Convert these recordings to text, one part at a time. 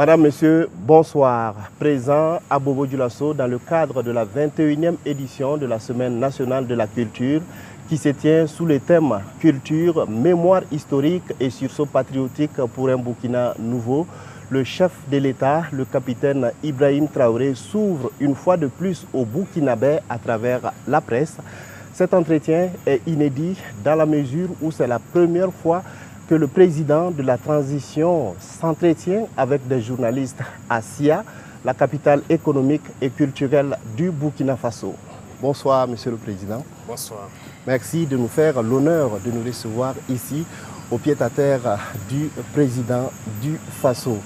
Madame, Monsieur, bonsoir. Présent à Bobo-Dioulasso dans le cadre de la 21e édition de la Semaine nationale de la culture qui se tient sous le thème Culture, mémoire historique et sursaut patriotique pour un Burkina nouveau. Le chef de l'État, le capitaine Ibrahim Traoré, s'ouvre une fois de plus au Burkinabé à travers la presse. Cet entretien est inédit dans la mesure où c'est la première fois que le président de la transition s'entretient avec des journalistes à Sia, la capitale économique et culturelle du Burkina Faso. Bonsoir, Monsieur le Président. Bonsoir. Merci de nous faire l'honneur de nous recevoir ici, au pied-à-terre du président du Faso.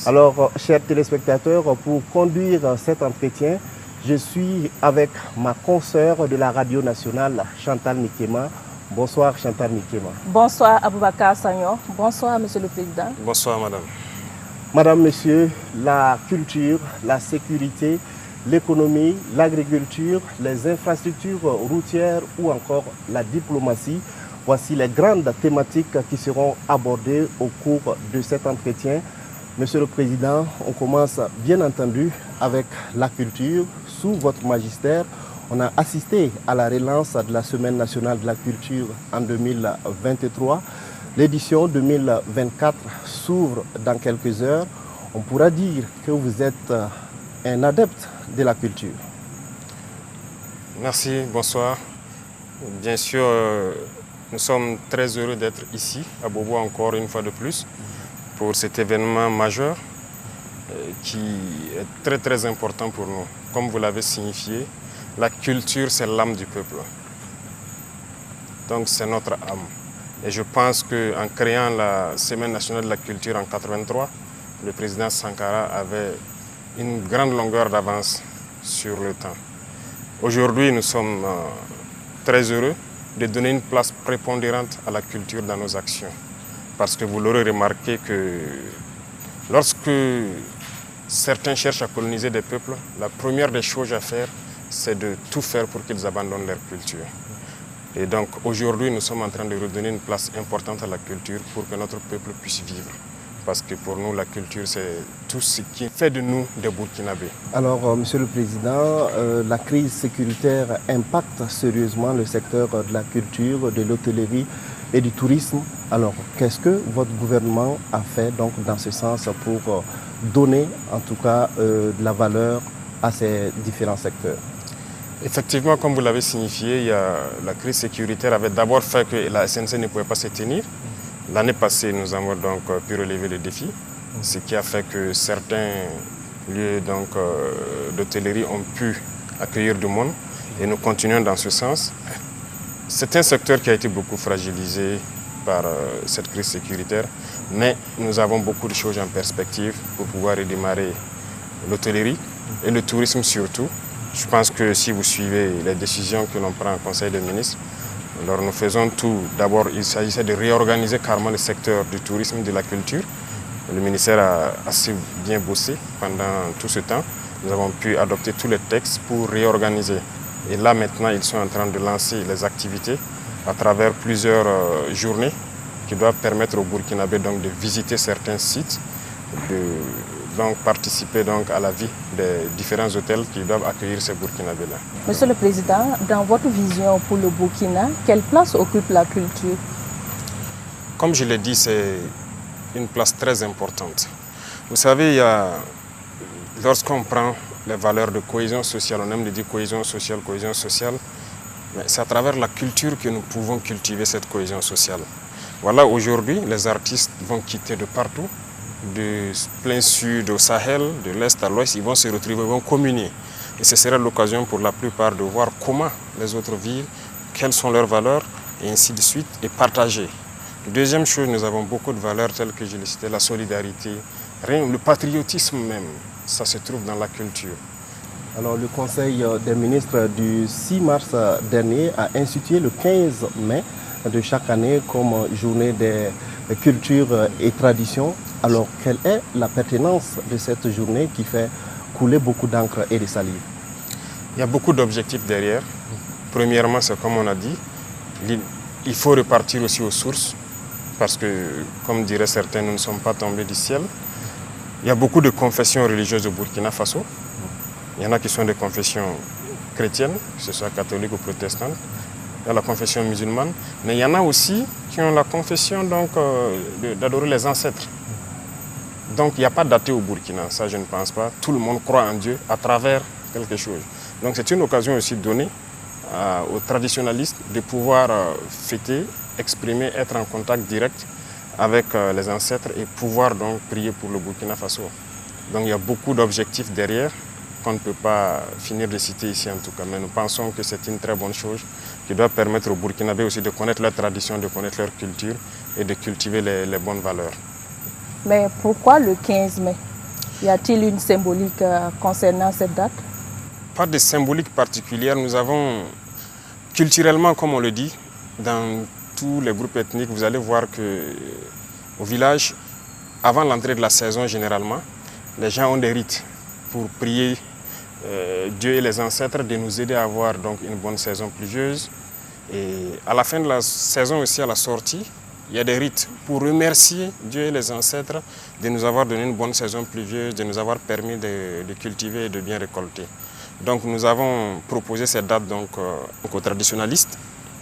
Alors, chers téléspectateurs, pour conduire cet entretien, je suis avec ma consoeur de la radio nationale, Chantal Nikema. Bonsoir Chantal Nikema. Bonsoir Aboubakar Sagnon. Bonsoir Monsieur le Président. Bonsoir Madame. Madame, Monsieur, la culture, la sécurité, l'économie, l'agriculture, les infrastructures routières ou encore la diplomatie, voici les grandes thématiques qui seront abordées au cours de cet entretien. Monsieur le Président, on commence bien entendu avec la culture. Sous votre magistère, on a assisté à la relance de la Semaine nationale de la culture en 2023. L'édition 2024 s'ouvre dans quelques heures. On pourra dire que vous êtes un adepte de la culture. Merci, bonsoir. Bien sûr, nous sommes très heureux d'être ici, à Bobo, encore une fois de plus, pour cet événement majeur qui est très important pour nous. Comme vous l'avez signifié, la culture, c'est l'âme du peuple. Donc, c'est notre âme. Et je pense qu'en créant la Semaine nationale de la culture en 1983, le président Sankara avait une grande longueur d'avance sur le temps. Aujourd'hui, nous sommes très heureux de donner une place prépondérante à la culture dans nos actions. Parce que vous l'aurez remarqué que lorsque certains cherchent à coloniser des peuples, la première des choses à faire, c'est de tout faire pour qu'ils abandonnent leur culture. Et donc aujourd'hui, nous sommes en train de redonner une place importante à la culture pour que notre peuple puisse vivre. Parce que pour nous, la culture, c'est tout ce qui fait de nous des Burkinabés. Alors, Monsieur le Président, la crise sécuritaire impacte sérieusement le secteur de la culture, de l'hôtellerie et du tourisme. Alors, qu'est-ce que votre gouvernement a fait donc, dans ce sens pour donner en tout cas de la valeur à ces différents secteurs? Effectivement, comme vous l'avez signifié, la crise sécuritaire avait d'abord fait que la SNC ne pouvait pas se tenir. L'année passée, nous avons donc pu relever le défi, ce qui a fait que certains lieux d'hôtellerie ont pu accueillir du monde et nous continuons dans ce sens. C'est un secteur qui a été beaucoup fragilisé par cette crise sécuritaire, mais nous avons beaucoup de choses en perspective pour pouvoir redémarrer l'hôtellerie et le tourisme surtout. Je pense que si vous suivez les décisions que l'on prend au Conseil des ministres, alors nous faisons tout. D'abord, il s'agissait de réorganiser carrément le secteur du tourisme et de la culture. Le ministère a assez bien bossé pendant tout ce temps. Nous avons pu adopter tous les textes pour réorganiser. Et là, maintenant, ils sont en train de lancer les activités à travers plusieurs journées qui doivent permettre aux Burkinabés donc, de visiter certains sites, de participer donc, à la vie des différents hôtels qui doivent accueillir ces Burkinabés-là. Monsieur le Président, dans votre vision pour le Burkina, quelle place occupe la culture? Comme je l'ai dit, c'est une place très importante. Vous savez, lorsqu'on prend les valeurs de cohésion sociale, on aime le dire cohésion sociale, mais c'est à travers la culture que nous pouvons cultiver cette cohésion sociale. Voilà, aujourd'hui, les artistes vont quitter de partout, du plein sud au Sahel, de l'est à l'ouest, ils vont se retrouver, ils vont communier. Et ce sera l'occasion pour la plupart de voir comment les autres vivent, quelles sont leurs valeurs, et ainsi de suite, et partager. Deuxième chose, nous avons beaucoup de valeurs telles que je l'ai cité, la solidarité, le patriotisme même, ça se trouve dans la culture. Alors, le Conseil des ministres du 6 mars dernier a institué le 15 mai de chaque année comme journée des cultures et traditions. Alors, quelle est la pertinence de cette journée qui fait couler beaucoup d'encre et de salive? Il y a beaucoup d'objectifs derrière. Premièrement, c'est comme on a dit, il faut repartir aussi aux sources parce que, comme diraient certains, nous ne sommes pas tombés du ciel. Il y a beaucoup de confessions religieuses au Burkina Faso. Il y en a qui sont des confessions chrétiennes, que ce soit catholiques ou protestantes. Il y a la confession musulmane. Mais il y en a aussi qui ont la confession d'adorer les ancêtres. Donc il n'y a pas d'athée au Burkina, ça je ne pense pas. Tout le monde croit en Dieu à travers quelque chose. Donc c'est une occasion aussi donnée aux traditionalistes de pouvoir fêter, exprimer, être en contact direct avec les ancêtres et pouvoir donc prier pour le Burkina Faso. Donc il y a beaucoup d'objectifs derrière qu'on ne peut pas finir de citer ici en tout cas. Mais nous pensons que c'est une très bonne chose qui doit permettre aux Burkinabés aussi de connaître leurs traditions, de connaître leur culture et de cultiver les bonnes valeurs. Mais pourquoi le 15 mai? Y a-t-il une symbolique concernant cette date? Pas de symbolique particulière. Nous avons culturellement, comme on le dit, dans tous les groupes ethniques, vous allez voir qu'au village, avant l'entrée de la saison généralement, les gens ont des rites pour prier Dieu et les ancêtres de nous aider à avoir donc une bonne saison pluvieuse. Et à la fin de la saison aussi, à la sortie, il y a des rites pour remercier Dieu et les ancêtres de nous avoir donné une bonne saison pluvieuse, de nous avoir permis de cultiver et de bien récolter. Donc nous avons proposé cette date donc, aux traditionalistes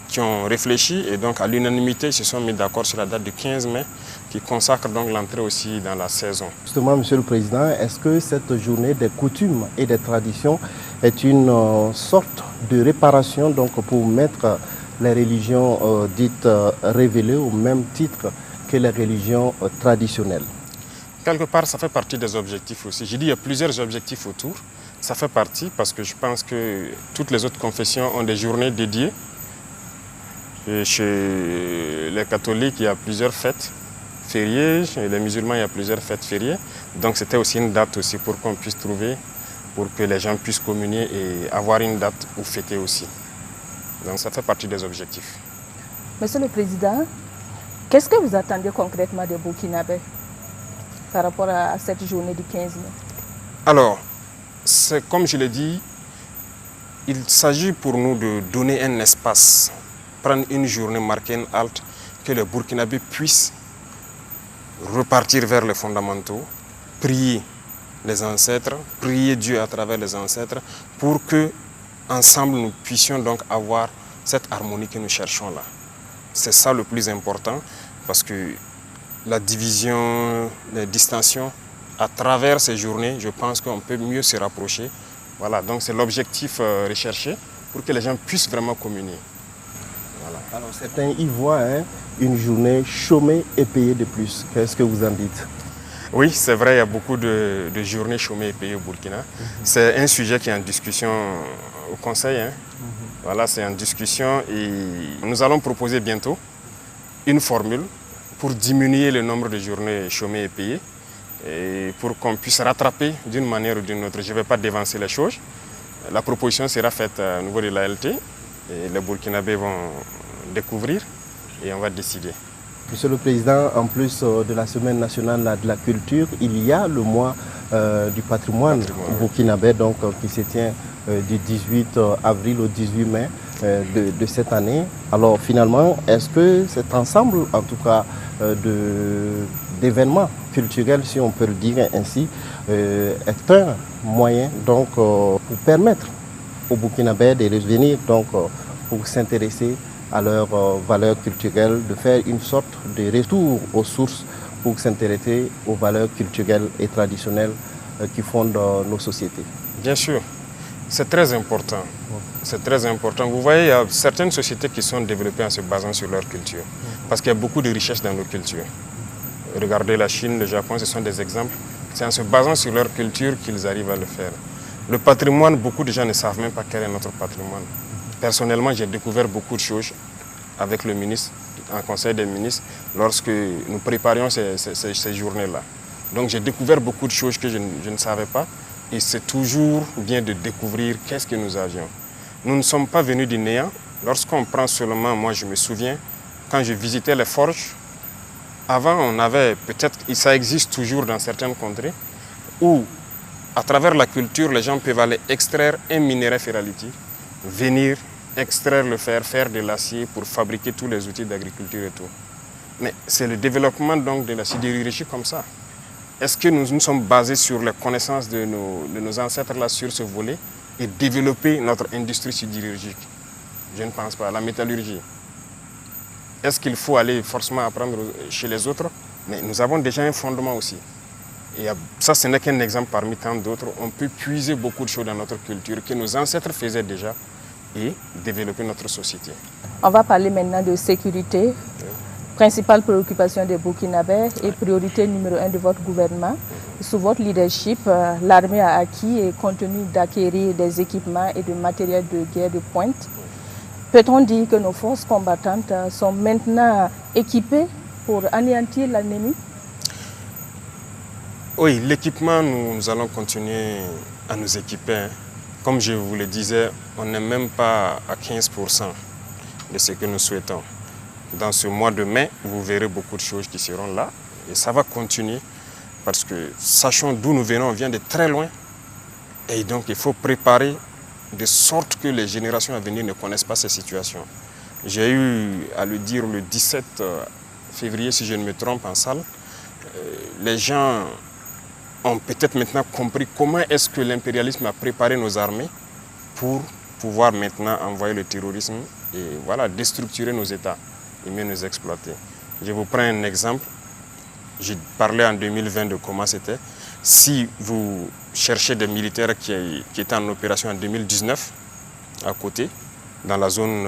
qui ont réfléchi et donc à l'unanimité ils se sont mis d'accord sur la date du 15 mai qui consacre donc l'entrée aussi dans la saison. Justement, Monsieur le Président, est-ce que cette journée des coutumes et des traditions est une sorte de réparation donc, pour mettre les religions dites révélées au même titre que les religions traditionnelles? Quelque part, ça fait partie des objectifs aussi. J'ai dit qu'il y a plusieurs objectifs autour. Ça fait partie parce que je pense que toutes les autres confessions ont des journées dédiées. Et chez les catholiques, il y a plusieurs fêtes fériées. Chez les musulmans, il y a plusieurs fêtes fériées. Donc c'était aussi une date aussi pour qu'on puisse trouver, pour que les gens puissent communier et avoir une date où fêter aussi. Donc ça fait partie des objectifs. Monsieur le Président, qu'est-ce que vous attendez concrètement des Burkinabés par rapport à cette journée du 15 mai? Alors, comme je l'ai dit, il s'agit pour nous de donner un espace, prendre une journée, marquer une halte, que les Burkinabés puissent repartir vers les fondamentaux, prier les ancêtres, prier Dieu à travers les ancêtres, pour que ensemble nous puissions donc avoir cette harmonie que nous cherchons là. C'est ça le plus important, parce que la division, les distensions, à travers ces journées, je pense qu'on peut mieux se rapprocher. Voilà, donc c'est l'objectif recherché pour que les gens puissent vraiment communier. Voilà. Alors certains y voient une journée chômée et payée de plus. Qu'est-ce que vous en dites? Oui, c'est vrai, il y a beaucoup de journées chômées et payées au Burkina. C'est un sujet qui est en discussion au Conseil. Voilà, c'est en discussion et nous allons proposer bientôt une formule pour diminuer le nombre de journées chômées et payées et pour qu'on puisse rattraper d'une manière ou d'une autre. Je ne vais pas dévancer les choses. La proposition sera faite au niveau de l'ALT et les Burkinabés vont découvrir et on va décider. Monsieur le Président, en plus de la Semaine nationale de la culture, il y a le mois du patrimoine burkinabé donc, qui se tient du 18 avril au 18 mai de cette année. Alors finalement, est-ce que cet ensemble, en tout cas, d'événements culturels, si on peut le dire ainsi, est un moyen donc, pour permettre aux Burkinabés de revenir donc, pour s'intéresser à leurs valeurs culturelles, de faire une sorte de retour aux sources pour s'intéresser aux valeurs culturelles et traditionnelles qui fondent nos sociétés? Bien sûr, c'est très important. C'est très important. Vous voyez, il y a certaines sociétés qui sont développées en se basant sur leur culture, parce qu'il y a beaucoup de richesses dans nos cultures. Regardez la Chine, le Japon, ce sont des exemples. C'est en se basant sur leur culture qu'ils arrivent à le faire. Le patrimoine, beaucoup de gens ne savent même pas quel est notre patrimoine. Personnellement, j'ai découvert beaucoup de choses avec le ministre, en conseil des ministres, lorsque nous préparions ces journées-là. Donc j'ai découvert beaucoup de choses que je ne savais pas et c'est toujours bien de découvrir qu'est-ce que nous avions. Nous ne sommes pas venus du néant. Lorsqu'on prend seulement, moi je me souviens, quand je visitais les forges, avant on avait, peut-être, ça existe toujours dans certaines contrées, où à travers la culture, les gens peuvent aller extraire un minerai ferralitique, venir extraire le fer, faire de l'acier pour fabriquer tous les outils d'agriculture et tout. Mais c'est le développement donc de la sidérurgie comme ça. est-ce que nous sommes basés sur les connaissances de nos ancêtres là, sur ce volet et développer notre industrie sidérurgique? Je ne pense pas. La métallurgie. Est-ce qu'il faut aller forcément apprendre chez les autres? Mais nous avons déjà un fondement aussi. Et ça, ce n'est qu'un exemple parmi tant d'autres. On peut puiser beaucoup de choses dans notre culture que nos ancêtres faisaient déjà et développer notre société. On va parler maintenant de sécurité. Principale préoccupation des Burkinabés et priorité numéro 1 de votre gouvernement. Sous votre leadership, l'armée a acquis et continue d'acquérir des équipements et de matériel de guerre de pointe. Peut-on dire que nos forces combattantes sont maintenant équipées pour anéantir l'ennemi? Oui, l'équipement, nous allons continuer à nous équiper. Comme je vous le disais, on n'est même pas à 15% de ce que nous souhaitons. Dans ce mois de mai, vous verrez beaucoup de choses qui seront là. Et ça va continuer parce que, sachant d'où nous venons, on vient de très loin. Et donc, il faut préparer de sorte que les générations à venir ne connaissent pas ces situations. J'ai eu à le dire le 17 février, si je ne me trompe, en salle. Les gens ont peut-être maintenant compris comment est-ce que l'impérialisme a préparé nos armées pour pouvoir maintenant envoyer le terrorisme et voilà, déstructurer nos États et mieux nous exploiter. Je vous prends un exemple. J'ai parlé en 2020 de comment c'était. Si vous cherchez des militaires qui étaient en opération en 2019, à côté, dans la zone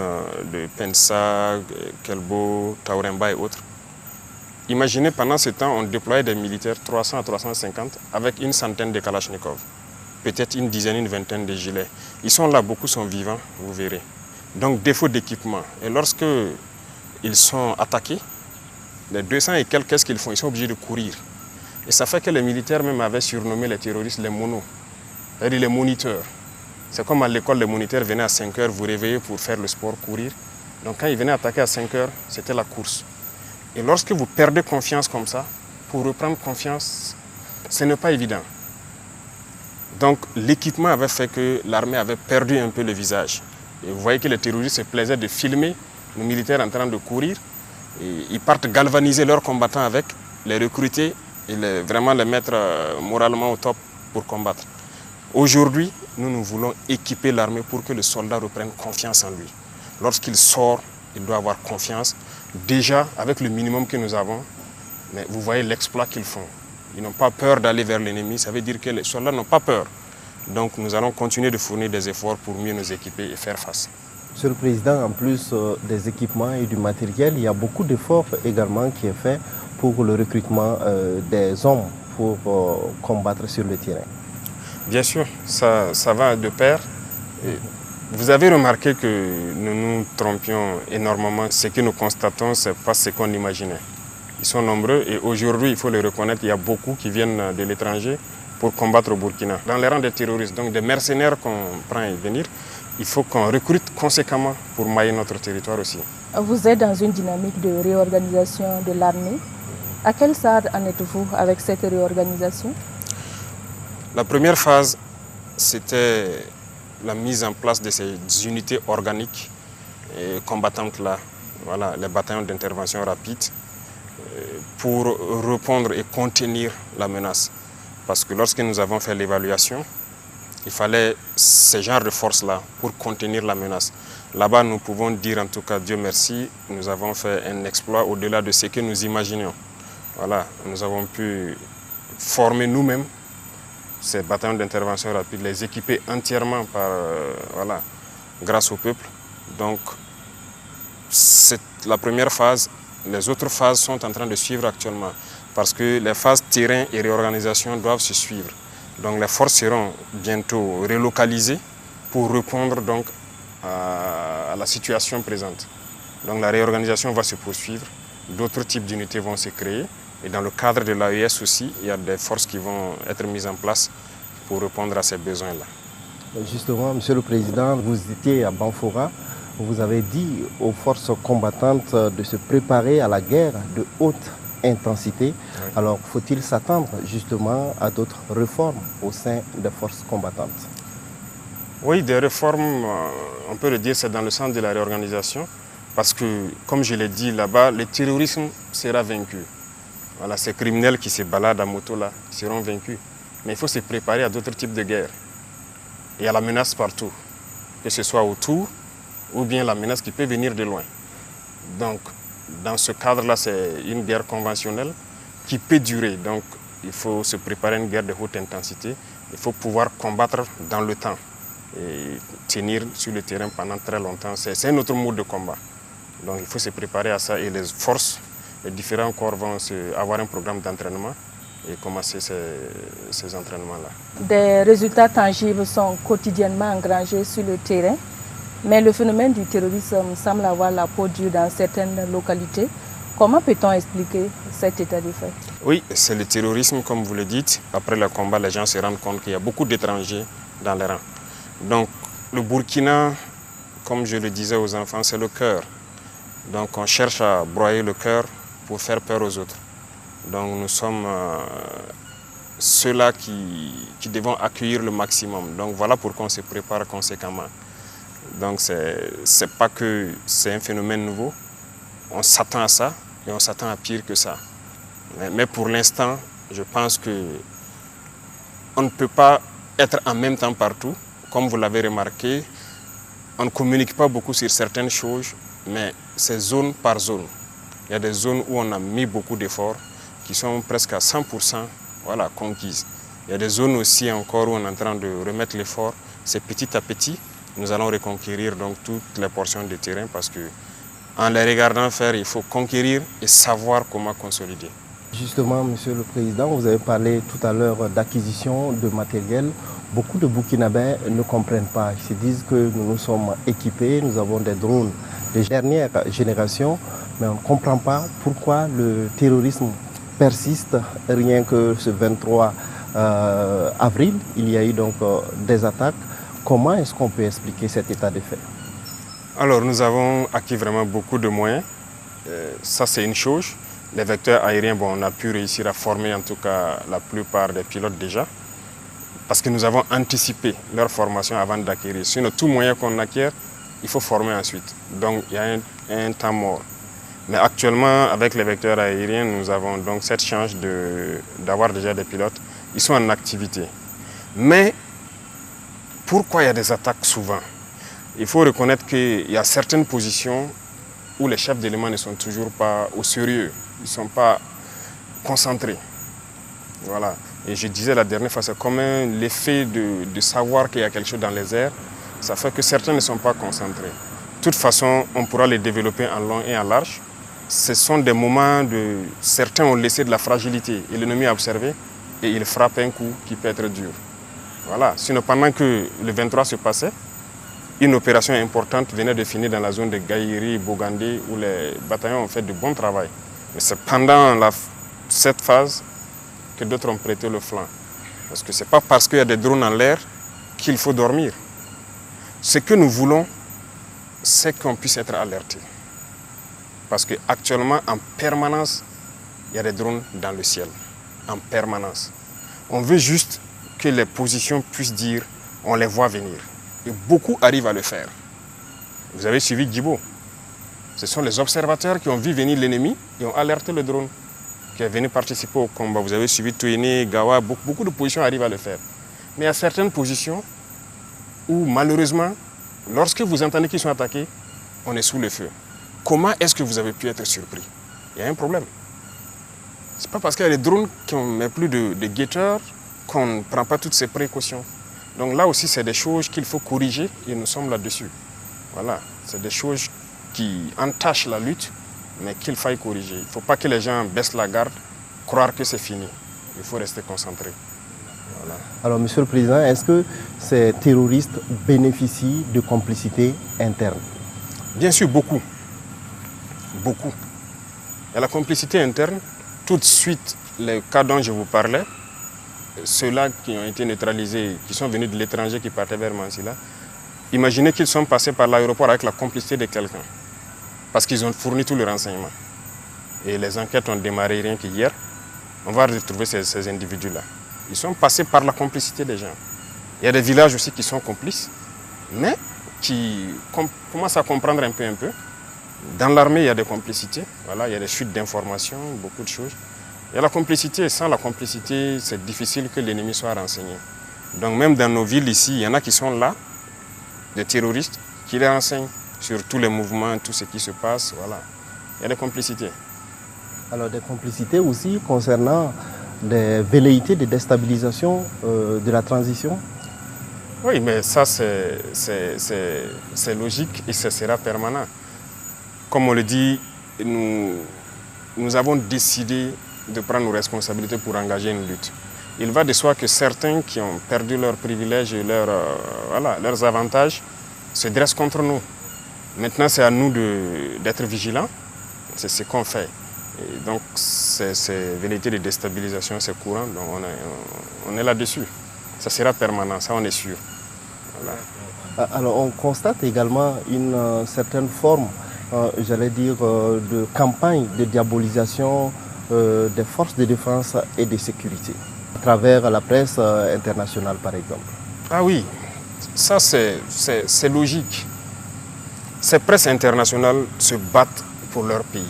de Pensa, Kelbo, Tauremba et autres, imaginez pendant ce temps, on déployait des militaires 300 à 350 avec une centaine de Kalachnikov, peut-être une dizaine, une vingtaine de gilets. Ils sont là, beaucoup sont vivants, vous verrez. Donc défaut d'équipement. Et lorsque ils sont attaqués, les 200 et quelques, qu'est-ce qu'ils font? Ils sont obligés de courir. Et ça fait que les militaires même avaient surnommé les terroristes les monos, c'est-à-dire les moniteurs. C'est comme à l'école, les moniteurs venaient à 5 heures vous réveiller pour faire le sport, courir. Donc quand ils venaient attaquer à 5 heures, c'était la course. Et lorsque vous perdez confiance comme ça, pour reprendre confiance, ce n'est pas évident. Donc l'équipement avait fait que l'armée avait perdu un peu le visage. Et vous voyez que les terroristes se plaisaient de filmer nos militaires en train de courir. Et ils partent galvaniser leurs combattants avec, les recruter et vraiment les mettre moralement au top pour combattre. Aujourd'hui, nous voulons équiper l'armée pour que le soldat reprenne confiance en lui. Lorsqu'il sort, il doit avoir confiance. Déjà, avec le minimum que nous avons, mais vous voyez l'exploit qu'ils font. Ils n'ont pas peur d'aller vers l'ennemi. Ça veut dire que les soldats n'ont pas peur. Donc nous allons continuer de fournir des efforts pour mieux nous équiper et faire face. Monsieur le Président, en plus des équipements et du matériel, il y a beaucoup d'efforts également qui est fait pour le recrutement des hommes pour combattre sur le terrain. Bien sûr, ça va de pair. Et vous avez remarqué que nous nous trompions énormément. Ce que nous constatons, ce n'est pas ce qu'on imaginait. Ils sont nombreux et aujourd'hui, il faut le reconnaître, il y a beaucoup qui viennent de l'étranger pour combattre au Burkina. Dans les rangs des terroristes, donc des mercenaires qu'on prend et venir, il faut qu'on recrute conséquemment pour mailler notre territoire aussi. Vous êtes dans une dynamique de réorganisation de l'armée. À quel stade en êtes-vous avec cette réorganisation? La première phase, c'était la mise en place de ces unités organiques et combattantes-là, voilà, les bataillons d'intervention rapide, pour répondre et contenir la menace. Parce que lorsque nous avons fait l'évaluation, il fallait ce genre de force-là pour contenir la menace. Là-bas, nous pouvons dire, en tout cas, Dieu merci, nous avons fait un exploit au-delà de ce que nous imaginions. Voilà, nous avons pu former nous-mêmes ces bataillons d'intervention rapide, les équiper entièrement par, voilà, grâce au peuple. Donc, c'est la première phase. Les autres phases sont en train de suivre actuellement parce que les phases terrain et réorganisation doivent se suivre. Donc, les forces seront bientôt relocalisées pour répondre donc à la situation présente. Donc, la réorganisation va se poursuivre. D'autres types d'unités vont se créer. Et dans le cadre de l'AES aussi, il y a des forces qui vont être mises en place pour répondre à ces besoins-là. Justement, Monsieur le Président, vous étiez à Banfora. Vous avez dit aux forces combattantes de se préparer à la guerre de haute intensité. Oui. Alors, faut-il s'attendre justement à d'autres réformes au sein des forces combattantes? Oui, des réformes, on peut le dire, c'est dans le sens de la réorganisation. Parce que, comme je l'ai dit là-bas, le terrorisme sera vaincu. Voilà, ces criminels qui se baladent à moto là seront vaincus. Mais il faut se préparer à d'autres types de guerres. Il y a la menace partout, que ce soit autour ou bien la menace qui peut venir de loin. Donc, dans ce cadre-là, c'est une guerre conventionnelle qui peut durer. Donc, il faut se préparer à une guerre de haute intensité. Il faut pouvoir combattre dans le temps et tenir sur le terrain pendant très longtemps. C'est un autre mode de combat. Donc, il faut se préparer à ça et les forces, les différents corps vont avoir un programme d'entraînement et commencer ces entraînements-là. Des résultats tangibles sont quotidiennement engrangés sur le terrain, mais le phénomène du terrorisme semble avoir la peau dure dans certaines localités. Comment peut-on expliquer cet état de fait? Oui, c'est le terrorisme, comme vous le dites. Après le combat, les gens se rendent compte qu'il y a beaucoup d'étrangers dans les rangs. Donc, le Burkina, comme je le disais aux enfants, c'est le cœur. Donc, on cherche à broyer le cœur pour faire peur aux autres. Donc, nous sommes ceux-là qui devons accueillir le maximum. Donc, voilà pourquoi on se prépare conséquemment. Donc, c'est pas que c'est un phénomène nouveau. On s'attend à ça et on s'attend à pire que ça. Mais pour l'instant, je pense qu'on ne peut pas être en même temps partout. Comme vous l'avez remarqué, on ne communique pas beaucoup sur certaines choses, mais c'est zone par zone. Il y a des zones où on a mis beaucoup d'efforts, qui sont presque à 100% voilà, conquises. Il y a des zones aussi encore où on est en train de remettre l'effort. C'est petit à petit, nous allons reconquérir donc toutes les portions de terrain parce que en les regardant faire, il faut conquérir et savoir comment consolider. Justement, Monsieur le Président, vous avez parlé tout à l'heure d'acquisition de matériel. Beaucoup de Burkinabés ne comprennent pas. Ils se disent que nous sommes équipés, nous avons des drones de dernière génération, mais on ne comprend pas pourquoi le terrorisme persiste. Rien que ce 23 avril, il y a eu donc des attaques. Comment est-ce qu'on peut expliquer cet état de fait? Alors, nous avons acquis vraiment beaucoup de moyens. Ça, c'est une chose. Les vecteurs aériens, bon, on a pu réussir à former en tout cas la plupart des pilotes déjà. Parce que nous avons anticipé leur formation avant d'acquérir. Sinon, tout moyen qu'on acquiert, il faut former ensuite. Donc, il y a un temps mort. Mais actuellement, avec les vecteurs aériens, nous avons donc cette chance d'avoir déjà des pilotes. Ils sont en activité. Mais, pourquoi il y a des attaques souvent? Il faut reconnaître qu'il y a certaines positions où les chefs d'éléments ne sont toujours pas au sérieux. Ils ne sont pas concentrés. Voilà. Et je disais la dernière fois, c'est comme l'effet de savoir qu'il y a quelque chose dans les airs. Ça fait que certains ne sont pas concentrés. De toute façon, on pourra les développer en long et en large. Ce sont des moments de... Certains ont laissé de la fragilité et l'ennemi a observé et il frappe un coup qui peut être dur. Voilà. Sinon, pendant que le 23 se passait, une opération importante venait de finir dans la zone de Gaïri et Bogandé où les bataillons ont fait du bon travail. Mais c'est pendant cette phase que d'autres ont prêté le flanc. Parce que ce n'est pas parce qu'il y a des drones en l'air qu'il faut dormir. Ce que nous voulons, c'est qu'on puisse être alerté. Parce qu'actuellement, en permanence, il y a des drones dans le ciel. En permanence. On veut juste que les positions puissent dire on les voit venir. Et beaucoup arrivent à le faire. Vous avez suivi Djibo. Ce sont les observateurs qui ont vu venir l'ennemi et ont alerté le drone qui est venu participer au combat. Vous avez suivi Touéné, Gawa, beaucoup de positions arrivent à le faire. Mais il y a certaines positions où malheureusement, lorsque vous entendez qu'ils sont attaqués, on est sous le feu. Comment est-ce que vous avez pu être surpris? Il y a un problème. Ce n'est pas parce qu'il y a des drones qui ne mettent plus de guetteurs qu'on ne prend pas toutes ces précautions. Donc là aussi, c'est des choses qu'il faut corriger et nous sommes là-dessus. Voilà, c'est des choses qui entachent la lutte, mais qu'il faille corriger. Il ne faut pas que les gens baissent la garde, croire que c'est fini. Il faut rester concentré. Voilà. Alors, Monsieur le Président, est-ce que ces terroristes bénéficient de complicité interne? Bien sûr, beaucoup. Beaucoup. Il y a la complicité interne. Tout de suite, les cas dont je vous parlais, ceux-là qui ont été neutralisés, qui sont venus de l'étranger, qui partaient vers Mansilla, imaginez qu'ils sont passés par l'aéroport avec la complicité de quelqu'un. Parce qu'ils ont fourni tout le renseignement. Et les enquêtes ont démarré rien qu'hier. On va retrouver ces individus-là. Ils sont passés par la complicité des gens. Il y a des villages aussi qui sont complices, mais qui commencent à comprendre un peu. Dans l'armée, il y a des complicités. Voilà, il y a des fuites d'informations, beaucoup de choses. Il y a la complicité. Sans la complicité, c'est difficile que l'ennemi soit renseigné. Donc même dans nos villes ici, il y en a qui sont là, des terroristes, qui les renseignent sur tous les mouvements, tout ce qui se passe. Voilà. Il y a des complicités. Alors des complicités aussi concernant des velléités de déstabilisation de la transition? Oui, mais ça c'est logique et ce sera permanent. Comme on le dit, nous avons décidé de prendre nos responsabilités pour engager une lutte. Il va de soi que certains qui ont perdu leurs privilèges et leurs avantages se dressent contre nous. Maintenant, c'est à nous d'être vigilants. C'est ce qu'on fait. Et donc, ces velléités de déstabilisation, c'est courant. Donc, on est là-dessus. Ça sera permanent, ça on est sûr. Voilà. Alors, on constate également une certaine forme, j'allais dire, de campagne de diabolisation des forces de défense et de sécurité, à travers la presse internationale, par exemple. Ah oui, ça c'est logique. Ces presses internationales se battent pour leur pays.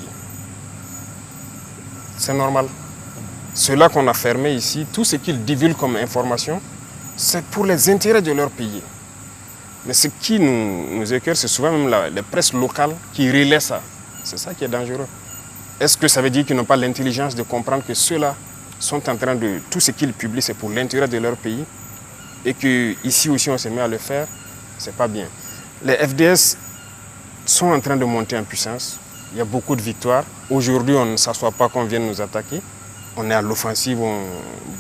C'est normal. Ceux-là qu'on a fermés ici, tout ce qu'ils divulguent comme information, c'est pour les intérêts de leur pays. Mais ce qui nous écœure, c'est souvent même les presses locales qui relaient ça. C'est ça qui est dangereux. Est-ce que ça veut dire qu'ils n'ont pas l'intelligence de comprendre que ceux-là sont en train de... Tout ce qu'ils publient, c'est pour l'intérêt de leur pays et qu'ici aussi on se met à le faire? C'est pas bien. Les FDS sont en train de monter en puissance. Il y a beaucoup de victoires. Aujourd'hui, on ne s'assoit pas qu'on vienne nous attaquer. On est à l'offensive,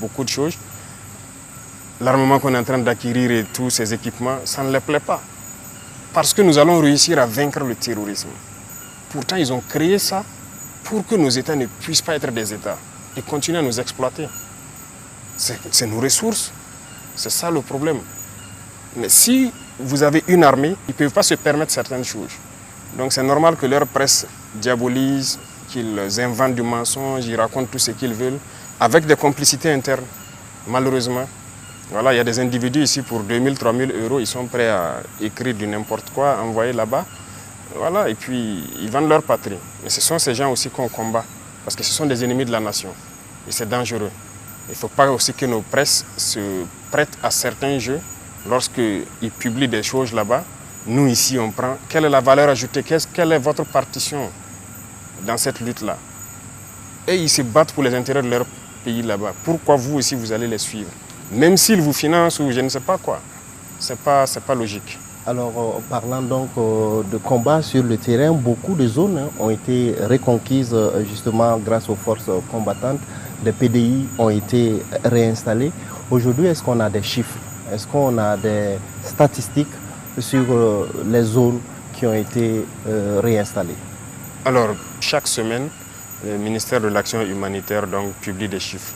beaucoup de choses. L'armement qu'on est en train d'acquérir et tous ces équipements, ça ne les plaît pas. Parce que nous allons réussir à vaincre le terrorisme. Pourtant, ils ont créé ça pour que nos États ne puissent pas être des États et continuer à nous exploiter. C'est nos ressources. C'est ça le problème. Mais si vous avez une armée, ils ne peuvent pas se permettre certaines choses. Donc c'est normal que leur presse diabolise, qu'ils inventent du mensonge, ils racontent tout ce qu'ils veulent, avec des complicités internes, malheureusement. Voilà, il y a des individus ici pour 2000, 3000 euros, ils sont prêts à écrire du n'importe quoi, envoyer là-bas. Voilà, et puis ils vendent leur patrie. Mais ce sont ces gens aussi qu'on combat, parce que ce sont des ennemis de la nation. Et c'est dangereux. Il ne faut pas aussi que nos presses se prêtent à certains jeux. Lorsqu'ils publient des choses là-bas, nous ici on prend. Quelle est la valeur ajoutée? Quelle est votre partition dans cette lutte-là? Et ils se battent pour les intérêts de leur pays là-bas. Pourquoi vous aussi vous allez les suivre? Même s'ils vous financent ou je ne sais pas quoi. C'est pas logique. Alors, parlant donc de combat sur le terrain, beaucoup de zones ont été reconquises justement grâce aux forces combattantes. Des PDI ont été réinstallés. Aujourd'hui, est-ce qu'on a des chiffres? Est-ce qu'on a des statistiques sur les zones qui ont été réinstallées? Alors, chaque semaine, le ministère de l'Action humanitaire donc, publie des chiffres.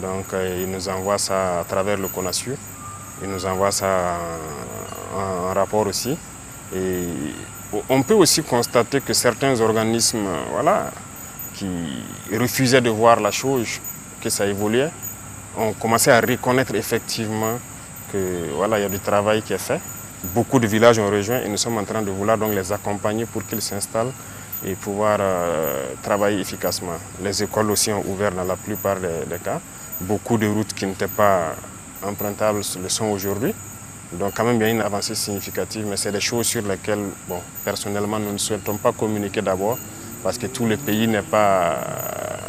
Donc, il nous envoie ça à travers le CONASUR. Il nous envoie ça en rapport aussi. Et on peut aussi constater que certains organismes qui refusaient de voir la chose, que ça évoluait, ont commencé à reconnaître effectivement qu'il y a du travail qui est fait. Beaucoup de villages ont rejoint et nous sommes en train de vouloir donc les accompagner pour qu'ils s'installent et pouvoir travailler efficacement. Les écoles aussi ont ouvert dans la plupart des cas. Beaucoup de routes qui n'étaient pas empruntables le sont aujourd'hui. Donc quand même, il y a une avancée significative, mais c'est des choses sur lesquelles, personnellement, nous ne souhaitons pas communiquer d'abord, parce que tout le pays n'est pas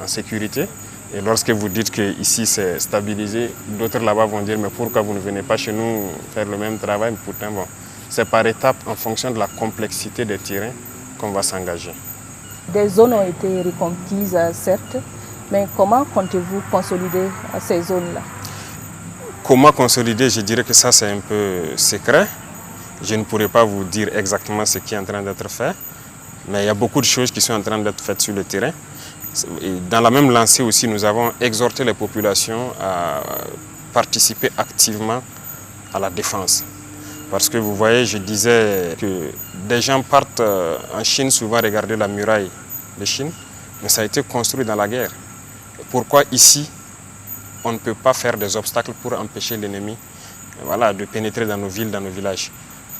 en sécurité. Et lorsque vous dites qu'ici c'est stabilisé, d'autres là-bas vont dire mais pourquoi vous ne venez pas chez nous faire le même travail? Pourtant, c'est par étapes en fonction de la complexité des terrains qu'on va s'engager. Des zones ont été reconquises, certes, mais comment comptez-vous consolider ces zones-là? Comment consolider? Je dirais que ça c'est un peu secret. Je ne pourrais pas vous dire exactement ce qui est en train d'être fait, mais il y a beaucoup de choses qui sont en train d'être faites sur le terrain. Et dans la même lancée aussi, nous avons exhorté les populations à participer activement à la défense. Parce que vous voyez, je disais que des gens partent en Chine souvent regarder la muraille de Chine, mais ça a été construit dans la guerre. Pourquoi ici, on ne peut pas faire des obstacles pour empêcher l'ennemi de pénétrer dans nos villes, dans nos villages?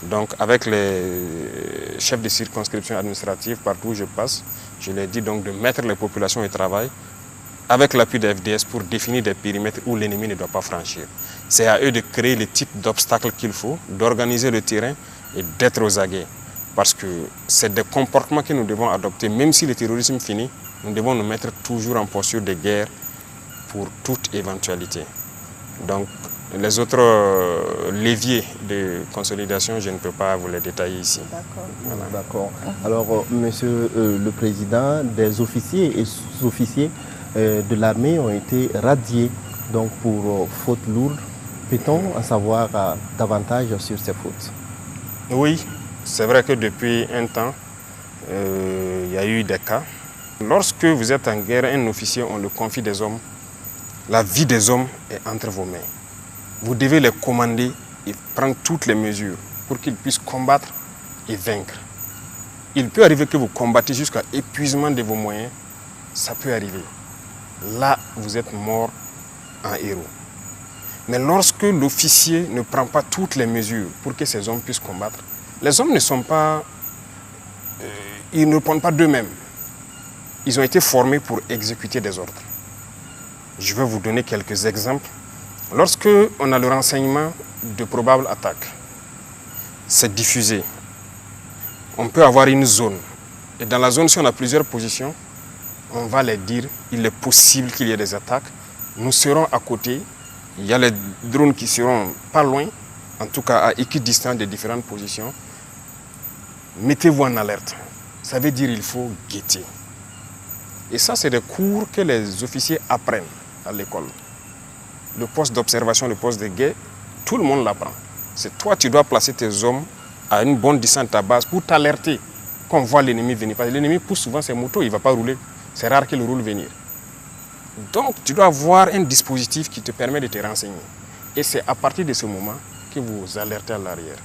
Donc avec les chefs de circonscription administrative, partout où je passe, je leur dis donc de mettre les populations au travail avec l'appui de FDS pour définir des périmètres où l'ennemi ne doit pas franchir. C'est à eux de créer le type d'obstacles qu'il faut, d'organiser le terrain et d'être aux aguets. Parce que c'est des comportements que nous devons adopter. Même si le terrorisme finit, nous devons nous mettre toujours en posture de guerre pour toute éventualité. Donc, les autres leviers de consolidation, je ne peux pas vous les détailler ici. D'accord. Voilà. D'accord. Alors, Monsieur le Président, des officiers et sous-officiers de l'armée ont été radiés donc pour fautes lourdes. Peut-on en savoir davantage sur ces fautes? Oui, c'est vrai que depuis un temps, il y a eu des cas. Lorsque vous êtes en guerre, un officier, on le confie des hommes. La vie des hommes est entre vos mains. Vous devez les commander et prendre toutes les mesures pour qu'ils puissent combattre et vaincre. Il peut arriver que vous combattez jusqu'à épuisement de vos moyens. Ça peut arriver. Là, vous êtes mort en héros. Mais lorsque l'officier ne prend pas toutes les mesures pour que ces hommes puissent combattre, les hommes ne sont pas... ils ne répondent pas d'eux-mêmes. Ils ont été formés pour exécuter des ordres. Je vais vous donner quelques exemples. Lorsque on a le renseignement de probables attaques, c'est diffusé. On peut avoir une zone. Et dans la zone, si on a plusieurs positions, on va les dire, il est possible qu'il y ait des attaques. Nous serons à côté. Il y a les drones qui seront pas loin, en tout cas à équidistance des différentes positions. Mettez-vous en alerte. Ça veut dire qu'il faut guetter. Et ça, c'est des cours que les officiers apprennent à l'école. Le poste d'observation, le poste de guet, tout le monde l'apprend. C'est toi, tu dois placer tes hommes à une bonne distance de ta base pour t'alerter quand on voit l'ennemi venir. Parce que l'ennemi pousse souvent ses motos, il ne va pas rouler. C'est rare qu'il roule venir. Donc, tu dois avoir un dispositif qui te permet de te renseigner. Et c'est à partir de ce moment que vous alertez à l'arrière.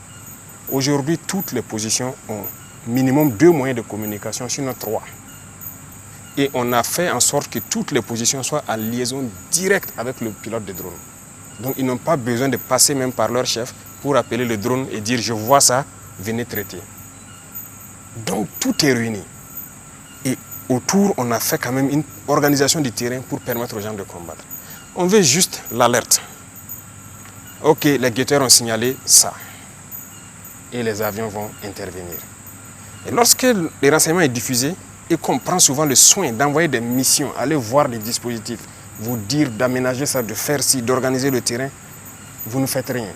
Aujourd'hui, toutes les positions ont minimum 2 moyens de communication, sinon 3. Et on a fait en sorte que toutes les positions soient en liaison directe avec le pilote de drone. Donc ils n'ont pas besoin de passer même par leur chef pour appeler le drone et dire « je vois ça, venez traiter ». Donc tout est réuni. Et autour, on a fait quand même une organisation du terrain pour permettre aux gens de combattre. On veut juste l'alerte. Ok, les guetteurs ont signalé ça. Et les avions vont intervenir. Et lorsque le renseignement est diffusé, et qu'on prend souvent le soin d'envoyer des missions, aller voir des dispositifs, vous dire d'aménager ça, de faire ci, d'organiser le terrain, vous ne faites rien.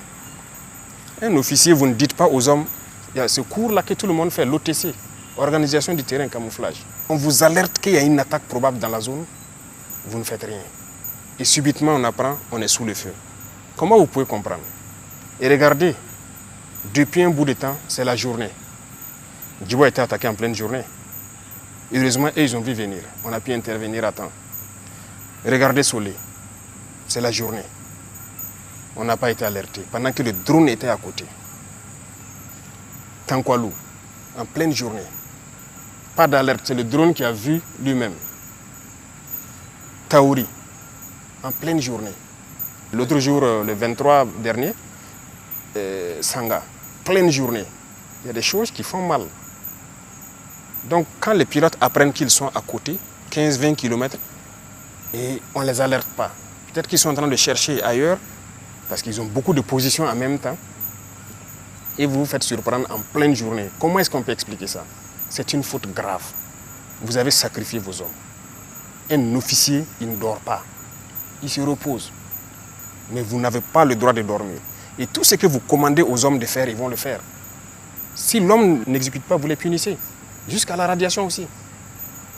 Un officier, vous ne dites pas aux hommes, il y a ce cours-là que tout le monde fait, l'OTC, organisation du terrain, camouflage. On vous alerte qu'il y a une attaque probable dans la zone, vous ne faites rien. Et subitement, on apprend, on est sous le feu. Comment vous pouvez comprendre? Et regardez, depuis un bout de temps, c'est la journée. Djibo a été attaqué en pleine journée. Heureusement, ils ont vu venir. On a pu intervenir à temps. Regardez Solé. C'est la journée. On n'a pas été alerté. Pendant que le drone était à côté. Tankwalou, en pleine journée. Pas d'alerte. C'est le drone qui a vu lui-même. Taouri, en pleine journée. L'autre jour, le 23 dernier, Sanga, pleine journée. Il y a des choses qui font mal. Donc, quand les pilotes apprennent qu'ils sont à côté, 15-20 km, et on ne les alerte pas. Peut-être qu'ils sont en train de chercher ailleurs, parce qu'ils ont beaucoup de positions en même temps, et vous vous faites surprendre en pleine journée. Comment est-ce qu'on peut expliquer ça? C'est une faute grave. Vous avez sacrifié vos hommes. Un officier, il ne dort pas. Il se repose. Mais vous n'avez pas le droit de dormir. Et tout ce que vous commandez aux hommes de faire, ils vont le faire. Si l'homme n'exécute pas, vous les punissez. Jusqu'à la radiation aussi.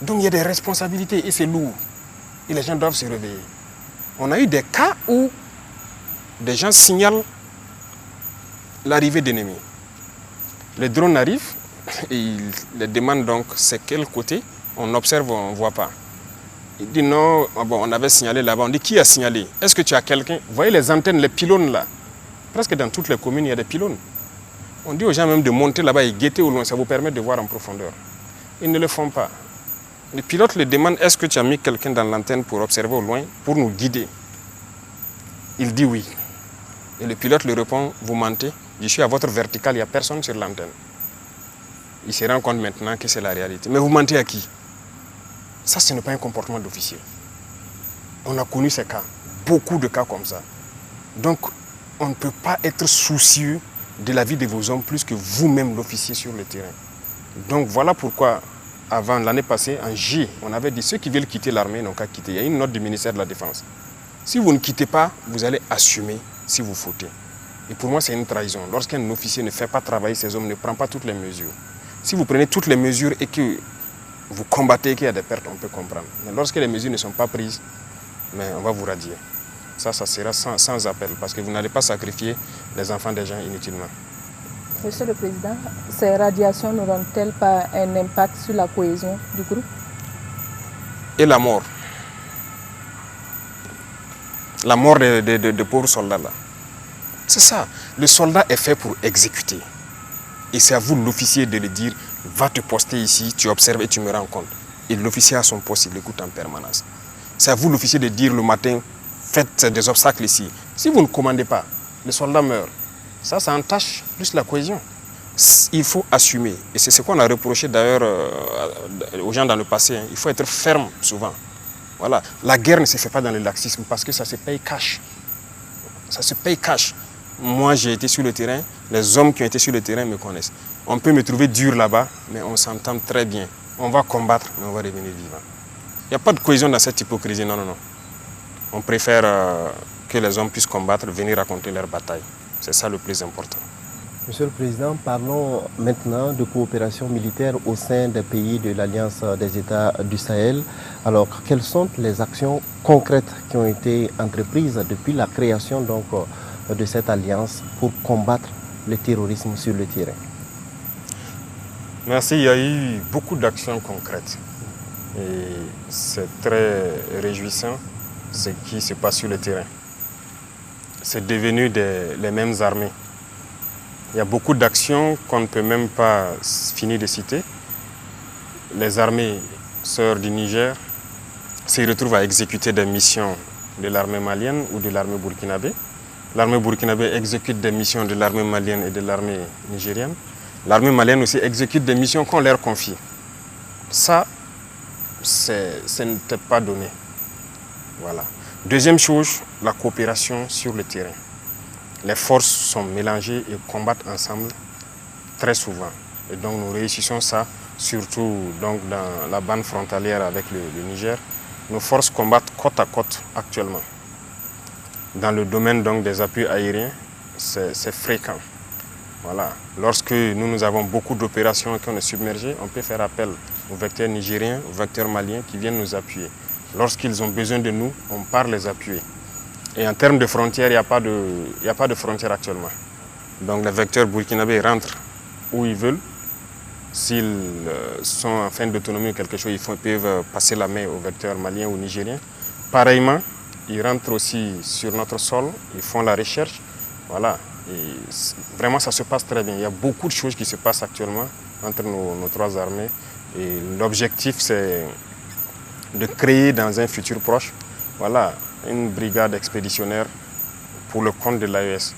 Donc il y a des responsabilités et c'est lourd. Et les gens doivent se réveiller. On a eu des cas où des gens signalent l'arrivée d'ennemis. Les drones arrivent et ils les demandent donc c'est quel côté. On observe, on ne voit pas. Il dit non, bon, on avait signalé là-bas. On dit qui a signalé? Est-ce que tu as quelqu'un? Vous voyez les antennes, les pylônes là? Presque dans toutes les communes, il y a des pylônes. On dit aux gens même de monter là-bas et guetter au loin, ça vous permet de voir en profondeur. Ils ne le font pas. Les pilotes le demandent, est-ce que tu as mis quelqu'un dans l'antenne pour observer au loin, pour nous guider? Il dit oui. Et le pilote lui répond, vous mentez, je suis à votre verticale, il n'y a personne sur l'antenne. Il se rend compte maintenant que c'est la réalité. Mais vous mentez à qui? Ça, ce n'est pas un comportement d'officier. On a connu ces cas, beaucoup de cas comme ça. Donc, on ne peut pas être soucieux de la vie de vos hommes plus que vous-même, l'officier sur le terrain. Donc, voilà pourquoi, avant l'année passée, en J, on avait dit ceux qui veulent quitter l'armée n'ont qu'à quitter. Il y a une note du ministère de la Défense. Si vous ne quittez pas, vous allez assumer si vous fautez. Et pour moi, c'est une trahison. Lorsqu'un officier ne fait pas travailler ses hommes, ne prend pas toutes les mesures. Si vous prenez toutes les mesures et que vous combattez et qu'il y a des pertes, on peut comprendre. Mais lorsque les mesures ne sont pas prises, mais on va vous radier. Ça sera sans appel, parce que vous n'allez pas sacrifier les enfants des gens inutilement. Monsieur le Président, ces radiations n'auront-elles pas un impact sur la cohésion du groupe? Et la mort. La mort de pauvres soldats là. C'est ça. Le soldat est fait pour exécuter. Et c'est à vous, l'officier, de le dire, va te poster ici, tu observes et tu me rends compte. Et l'officier a son poste, il écoute en permanence. C'est à vous, l'officier, de dire le matin, faites des obstacles ici. Si vous ne commandez pas, le soldat meurt. Ça entache plus la cohésion. Il faut assumer. Et c'est ce qu'on a reproché d'ailleurs aux gens dans le passé. Il faut être ferme souvent. Voilà. La guerre ne se fait pas dans le laxisme parce que ça se paye cash. Ça se paye cash. Moi, j'ai été sur le terrain. Les hommes qui ont été sur le terrain me connaissent. On peut me trouver dur là-bas, mais on s'entend très bien. On va combattre, mais on va revenir vivant. Il n'y a pas de cohésion dans cette hypocrisie. Non, non, non. On préfère que les hommes puissent combattre, venir raconter leur bataille. C'est ça le plus important. Monsieur le Président, parlons maintenant de coopération militaire au sein des pays de l'Alliance des États du Sahel. Alors, quelles sont les actions concrètes qui ont été entreprises depuis la création donc, de cette alliance pour combattre le terrorisme sur le terrain? Merci, il y a eu beaucoup d'actions concrètes. Et c'est très réjouissant ce qui se passe sur le terrain. C'est devenu les mêmes armées. Il y a beaucoup d'actions qu'on ne peut même pas finir de citer. Les armées sœurs du Niger se retrouvent à exécuter des missions de l'armée malienne ou de l'armée burkinabé. L'armée burkinabé exécute des missions de l'armée malienne et de l'armée nigérienne. L'armée malienne aussi exécute des missions qu'on leur confie. Ça, ce n'était pas donné. Voilà. Deuxième chose, la coopération sur le terrain. Les forces sont mélangées et combattent ensemble très souvent. Et donc nous réussissons ça, surtout donc, dans la bande frontalière avec le Niger. Nos forces combattent côte à côte actuellement. Dans le domaine donc, des appuis aériens, c'est fréquent. Voilà. Lorsque nous avons beaucoup d'opérations et qu'on est submergé, on peut faire appel aux vecteurs nigériens, aux vecteurs maliens qui viennent nous appuyer. Lorsqu'ils ont besoin de nous, on part les appuyer. Et en termes de frontières, il n'y a pas de frontières actuellement. Donc les vecteurs burkinabés rentrent où ils veulent. S'ils sont en fin d'autonomie ou quelque chose, ils peuvent passer la main aux vecteurs maliens ou nigériens. Pareillement, ils rentrent aussi sur notre sol, ils font la recherche. Voilà. Et vraiment, ça se passe très bien. Il y a beaucoup de choses qui se passent actuellement entre nos trois armées. Et l'objectif, c'est de créer dans un futur proche, voilà, une brigade expéditionnaire pour le compte de l'AES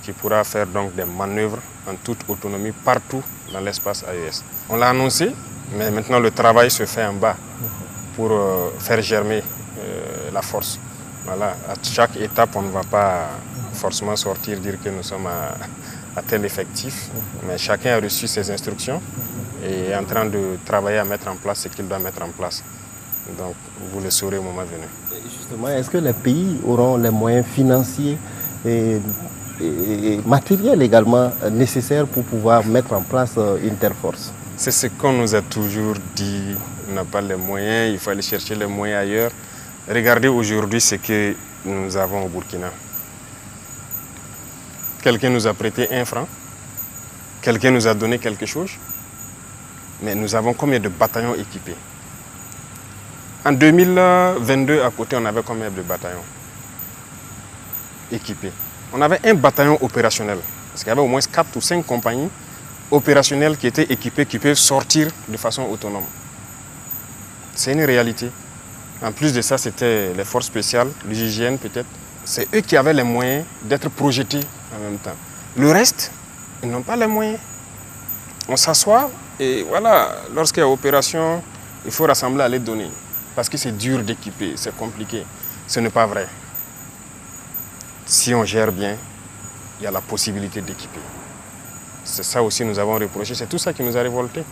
qui pourra faire donc des manœuvres en toute autonomie partout dans l'espace AES. On l'a annoncé, mais maintenant le travail se fait en bas pour faire germer la force. Voilà. À chaque étape, on ne va pas forcément sortir, dire que nous sommes à tel effectif, mais chacun a reçu ses instructions et est en train de travailler à mettre en place ce qu'il doit mettre en place. Donc, vous le saurez au moment venu. Justement, est-ce que les pays auront les moyens financiers et matériels également nécessaires pour pouvoir mettre en place une telle force? C'est ce qu'on nous a toujours dit. On n'a pas les moyens, il faut aller chercher les moyens ailleurs. Regardez aujourd'hui ce que nous avons au Burkina. Quelqu'un nous a prêté 1 franc, quelqu'un nous a donné quelque chose, mais nous avons combien de bataillons équipés? En 2022, à côté, on avait combien de bataillons équipés? On avait un bataillon opérationnel, parce qu'il y avait au moins 4 ou 5 compagnies opérationnelles qui étaient équipées, qui peuvent sortir de façon autonome. C'est une réalité. En plus de ça, c'était les forces spéciales, l'hygiène peut-être. C'est eux qui avaient les moyens d'être projetés en même temps. Le reste, ils n'ont pas les moyens. On s'assoit et voilà, lorsqu'il y a opération, il faut rassembler à les donner. Parce que c'est dur d'équiper, c'est compliqué. Ce n'est pas vrai. Si on gère bien, il y a la possibilité d'équiper. C'est ça aussi que nous avons reproché, c'est tout ça qui nous a révoltés.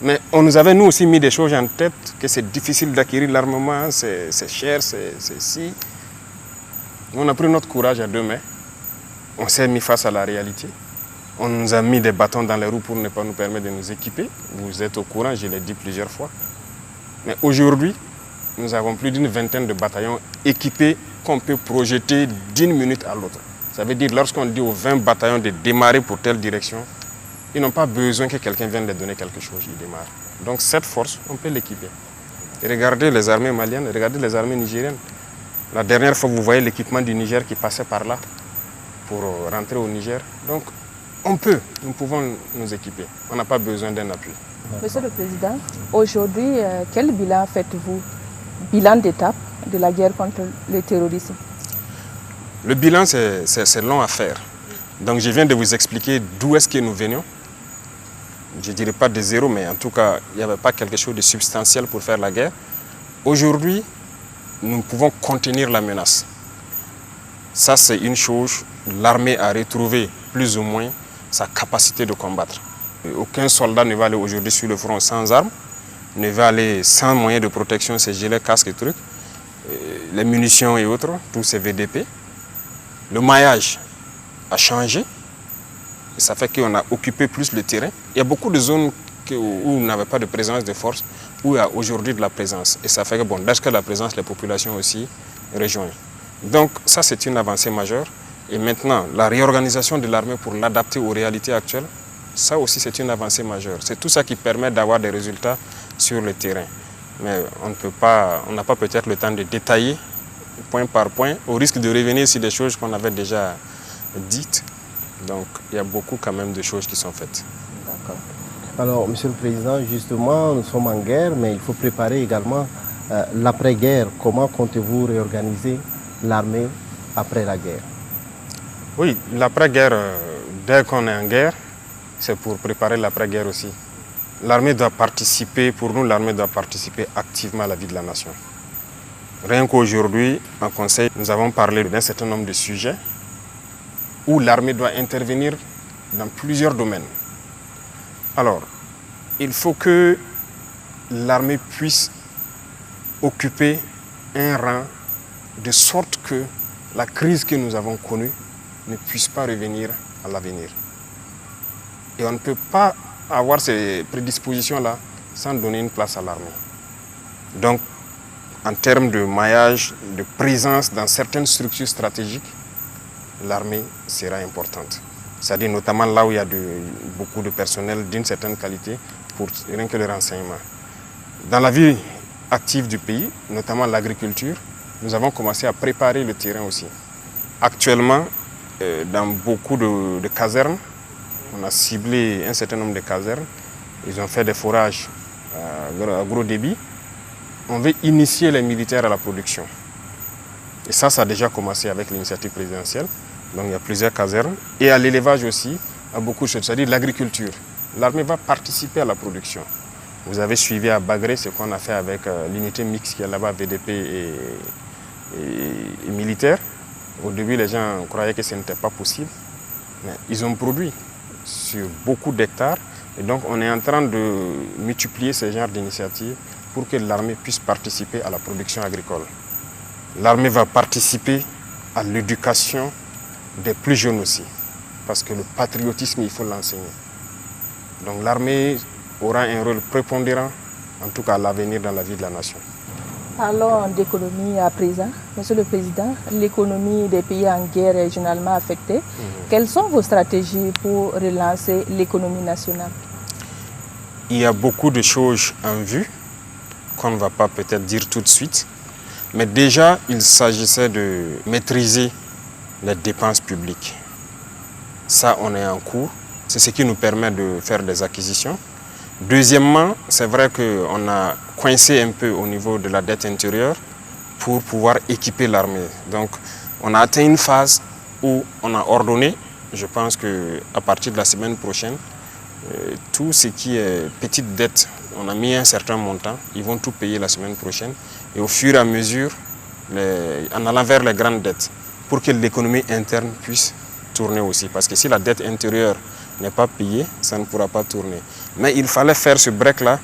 Mais on nous avait nous aussi mis des choses en tête, que c'est difficile d'acquérir l'armement, c'est cher, c'est si. On a pris notre courage à deux mains, on s'est mis face à la réalité. On nous a mis des bâtons dans les roues pour ne pas nous permettre de nous équiper. Vous êtes au courant, je l'ai dit plusieurs fois. Mais aujourd'hui, nous avons plus d'une vingtaine de bataillons équipés qu'on peut projeter d'une minute à l'autre. Ça veut dire, lorsqu'on dit aux 20 bataillons de démarrer pour telle direction, ils n'ont pas besoin que quelqu'un vienne leur donner quelque chose, ils démarrent. Donc cette force, on peut l'équiper. Et regardez les armées maliennes, regardez les armées nigériennes. La dernière fois, vous voyez l'équipement du Niger qui passait par là pour rentrer au Niger. Donc nous pouvons nous équiper. On n'a pas besoin d'un appui. Monsieur le Président, aujourd'hui, quel bilan faites-vous? Bilan d'étape de la guerre contre le terrorisme. Le bilan, c'est long à faire. Donc je viens de vous expliquer d'où est-ce que nous venions. Je ne dirais pas de zéro, mais en tout cas, il n'y avait pas quelque chose de substantiel pour faire la guerre. Aujourd'hui, nous pouvons contenir la menace. Ça, c'est une chose. L'armée a retrouvé plus ou moins sa capacité de combattre. Aucun soldat ne va aller aujourd'hui sur le front sans armes, ne va aller sans moyens de protection, ses gilets, casques et trucs, les munitions et autres, tous ces VDP. Le maillage a changé, et ça fait qu'on a occupé plus le terrain. Il y a beaucoup de zones où on n'avait pas de présence de force, où il y a aujourd'hui de la présence. Et ça fait que, bon, dès que la présence, les populations aussi rejoignent. Donc ça, c'est une avancée majeure. Et maintenant, la réorganisation de l'armée pour l'adapter aux réalités actuelles, ça aussi, c'est une avancée majeure. C'est tout ça qui permet d'avoir des résultats sur le terrain. Mais on n'a pas peut-être le temps de détailler point par point, au risque de revenir sur des choses qu'on avait déjà dites. Donc, il y a beaucoup quand même de choses qui sont faites. D'accord. Alors, Monsieur le Président, justement, nous sommes en guerre, mais il faut préparer également l'après-guerre. Comment comptez-vous réorganiser l'armée après la guerre? Oui, l'après-guerre, dès qu'on est en guerre, c'est pour préparer l'après-guerre aussi. L'armée doit participer, pour nous, l'armée doit participer activement à la vie de la nation. Rien qu'aujourd'hui, en Conseil, nous avons parlé d'un certain nombre de sujets où l'armée doit intervenir dans plusieurs domaines. Alors, il faut que l'armée puisse occuper un rang de sorte que la crise que nous avons connue ne puisse pas revenir à l'avenir. Et on ne peut pas avoir ces prédispositions-là sans donner une place à l'armée. Donc, en termes de maillage, de présence dans certaines structures stratégiques, l'armée sera importante. C'est-à-dire notamment là où il y a beaucoup de personnel d'une certaine qualité pour rien que le renseignement. Dans la vie active du pays, notamment l'agriculture, nous avons commencé à préparer le terrain aussi. Actuellement, dans beaucoup de casernes, on a ciblé un certain nombre de casernes. Ils ont fait des forages à gros débit. On veut initier les militaires à la production. Et ça a déjà commencé avec l'initiative présidentielle. Donc il y a plusieurs casernes. Et à l'élevage aussi, à beaucoup de choses, c'est-à-dire l'agriculture. L'armée va participer à la production. Vous avez suivi à Bagré ce qu'on a fait avec l'unité mixte qui est là-bas, VDP et militaire. Au début, les gens croyaient que ce n'était pas possible. Mais ils ont produit sur beaucoup d'hectares. Et donc on est en train de multiplier ce genre d'initiatives pour que l'armée puisse participer à la production agricole. L'armée va participer à l'éducation des plus jeunes aussi, parce que le patriotisme, il faut l'enseigner. Donc l'armée aura un rôle prépondérant, en tout cas à l'avenir dans la vie de la nation. Parlons d'économie à présent. Monsieur le Président, l'économie des pays en guerre est généralement affectée. Quelles sont vos stratégies pour relancer l'économie nationale? Il y a beaucoup de choses en vue qu'on ne va pas peut-être dire tout de suite. Mais déjà, il s'agissait de maîtriser les dépenses publiques. Ça, on est en cours. C'est ce qui nous permet de faire des acquisitions. Deuxièmement, c'est vrai qu'on a coincé un peu au niveau de la dette intérieure pour pouvoir équiper l'armée. Donc, on a atteint une phase où on a ordonné, je pense qu'à partir de la semaine prochaine, tout ce qui est petite dette, on a mis un certain montant, ils vont tout payer la semaine prochaine. Et au fur et à mesure, en allant vers les grandes dettes, pour que l'économie interne puisse tourner aussi. Parce que si la dette intérieure n'est pas payée, ça ne pourra pas tourner. Mais il fallait faire ce break-là,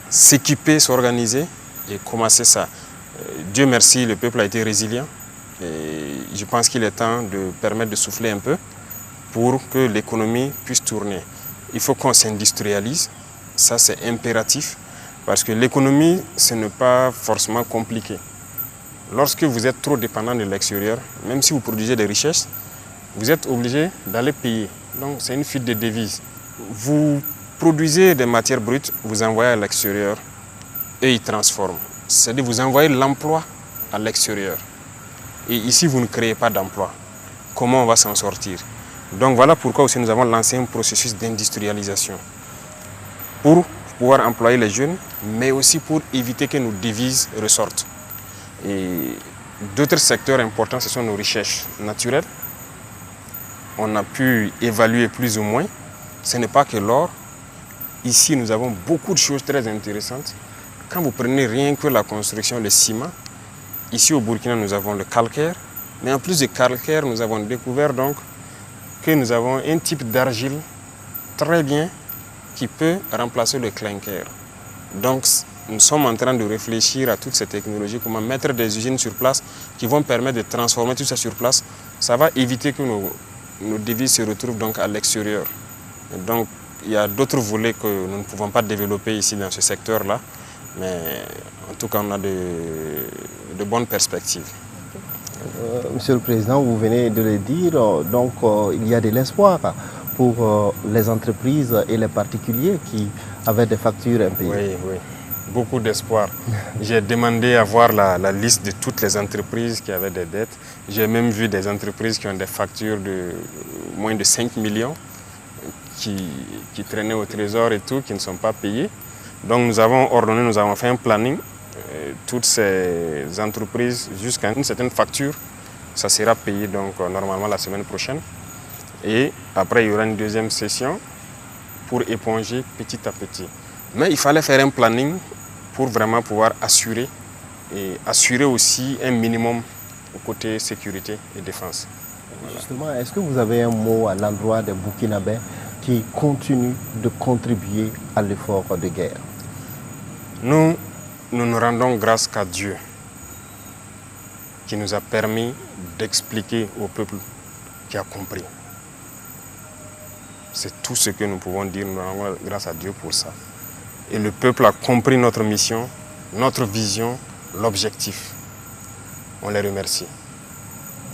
s'équiper, s'organiser et commencer ça. Dieu merci, le peuple a été résilient. Et je pense qu'il est temps de permettre de souffler un peu pour que l'économie puisse tourner. Il faut qu'on s'industrialise, ça c'est impératif, parce que l'économie, ce n'est pas forcément compliqué. Lorsque vous êtes trop dépendant de l'extérieur, même si vous produisez des richesses, vous êtes obligé d'aller payer. Donc c'est une fuite de devises. Vous produisez des matières brutes, vous envoyez à l'extérieur et ils transforment. C'est-à-dire vous envoyez l'emploi à l'extérieur. Et ici, vous ne créez pas d'emploi. Comment on va s'en sortir? Donc voilà pourquoi aussi nous avons lancé un processus d'industrialisation pour pouvoir employer les jeunes, mais aussi pour éviter que nos devises ressortent. Et d'autres secteurs importants, ce sont nos richesses naturelles. On a pu évaluer plus ou moins. Ce n'est pas que l'or. Ici, nous avons beaucoup de choses très intéressantes. Quand vous prenez rien que la construction, le ciment, ici au Burkina, nous avons le calcaire. Mais en plus du calcaire, nous avons découvert donc que nous avons un type d'argile très bien qui peut remplacer le clinker. Donc, nous sommes en train de réfléchir à toutes ces technologies, comment mettre des usines sur place qui vont permettre de transformer tout ça sur place. Ça va éviter que nos devises se retrouvent donc à l'extérieur. Donc, il y a d'autres volets que nous ne pouvons pas développer ici dans ce secteur-là, mais en tout cas, on a de bonnes perspectives. Monsieur le Président, vous venez de le dire, donc il y a de l'espoir pour les entreprises et les particuliers qui avaient des factures impayées. Oui, oui, beaucoup d'espoir. J'ai demandé à voir la liste de toutes les entreprises qui avaient des dettes. J'ai même vu des entreprises qui ont des factures de moins de 5 millions qui traînaient au trésor et tout, qui ne sont pas payées. Donc nous avons ordonné, nous avons fait un planning. Toutes ces entreprises, jusqu'à une certaine facture, ça sera payé donc normalement la semaine prochaine. Et après, il y aura une deuxième session pour éponger petit à petit. Mais il fallait faire un planning pour vraiment pouvoir assurer et assurer aussi un minimum au côté sécurité et défense. Voilà. Justement, est-ce que vous avez un mot à l'endroit des Burkinabés qui continuent de contribuer à l'effort de guerre? Nous ne rendons grâce qu'à Dieu qui nous a permis d'expliquer au peuple qui a compris. C'est tout ce que nous pouvons dire, nous rendons grâce à Dieu pour ça. Et le peuple a compris notre mission, notre vision, l'objectif. On les remercie.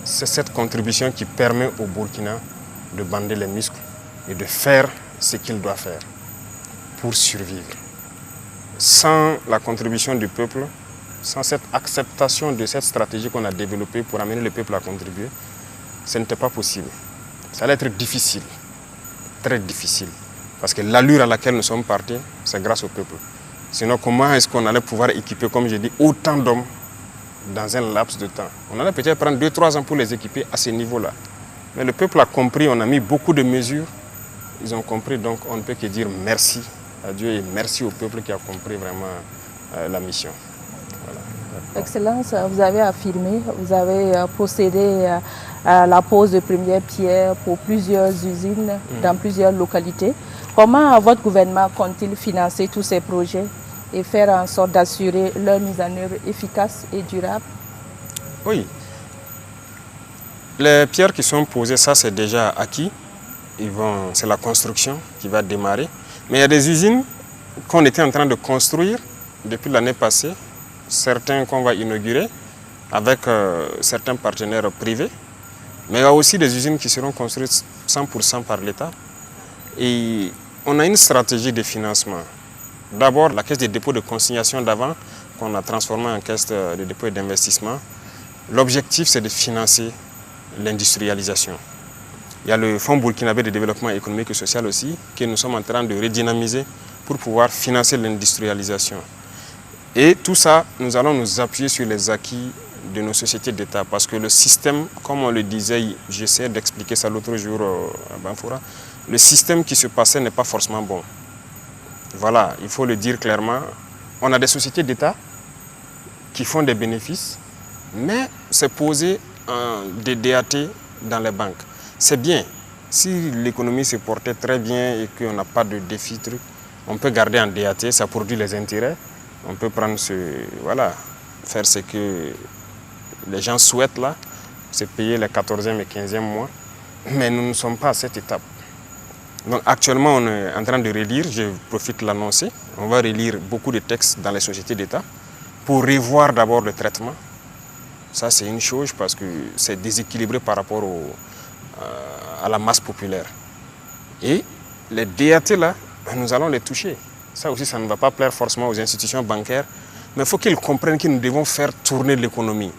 C'est cette contribution qui permet au Burkina de bander les muscles et de faire ce qu'il doit faire pour survivre. Sans la contribution du peuple, sans cette acceptation de cette stratégie qu'on a développée pour amener le peuple à contribuer, ce n'était pas possible. Ça allait être difficile, très difficile. Parce que l'allure à laquelle nous sommes partis, c'est grâce au peuple. Sinon, comment est-ce qu'on allait pouvoir équiper, comme je dis, autant d'hommes dans un laps de temps? On allait peut-être prendre 2-3 ans pour les équiper à ce niveau-là. Mais le peuple a compris, on a mis beaucoup de mesures. Ils ont compris, donc on ne peut que dire merci à Dieu et merci au peuple qui a compris vraiment la mission. Voilà. Excellence, vous avez affirmé, vous avez procédé à la pose de première pierre pour plusieurs usines dans plusieurs localités. Comment votre gouvernement compte-t-il financer tous ces projets et faire en sorte d'assurer leur mise en œuvre efficace et durable? Oui. Les pierres qui sont posées, ça c'est déjà acquis. C'est la construction qui va démarrer. Mais il y a des usines qu'on était en train de construire depuis l'année passée, certains qu'on va inaugurer avec certains partenaires privés. Mais il y a aussi des usines qui seront construites 100% par l'État. Et on a une stratégie de financement. D'abord, la caisse de dépôt de consignation d'avant, qu'on a transformée en caisse de dépôt et d'investissement. L'objectif, c'est de financer l'industrialisation. Il y a le Fonds burkinabé de développement économique et social aussi, que nous sommes en train de redynamiser pour pouvoir financer l'industrialisation. Et tout ça, nous allons nous appuyer sur les acquis de nos sociétés d'État. Parce que le système, comme on le disait, j'essaie d'expliquer ça l'autre jour à Banfoura, le système qui se passait n'est pas forcément bon. Voilà, il faut le dire clairement. On a des sociétés d'État qui font des bénéfices, Mais c'est posé des DAT dans les banques. C'est bien. Si l'économie se portait très bien et qu'on n'a pas de défi, on peut garder en DAT, ça produit les intérêts. On peut prendre faire ce que les gens souhaitent là, c'est payer les 14e et 15e mois. Mais nous ne sommes pas à cette étape. Donc actuellement, on est en train de relire, je profite de l'annoncer, on va relire beaucoup de textes dans les sociétés d'État pour revoir d'abord le traitement. Ça, c'est une chose parce que c'est déséquilibré par rapport à la masse populaire. Et les DAT là, nous allons les toucher. Ça aussi, ça ne va pas plaire forcément aux institutions bancaires, mais il faut qu'ils comprennent que nous devons faire tourner l'économie.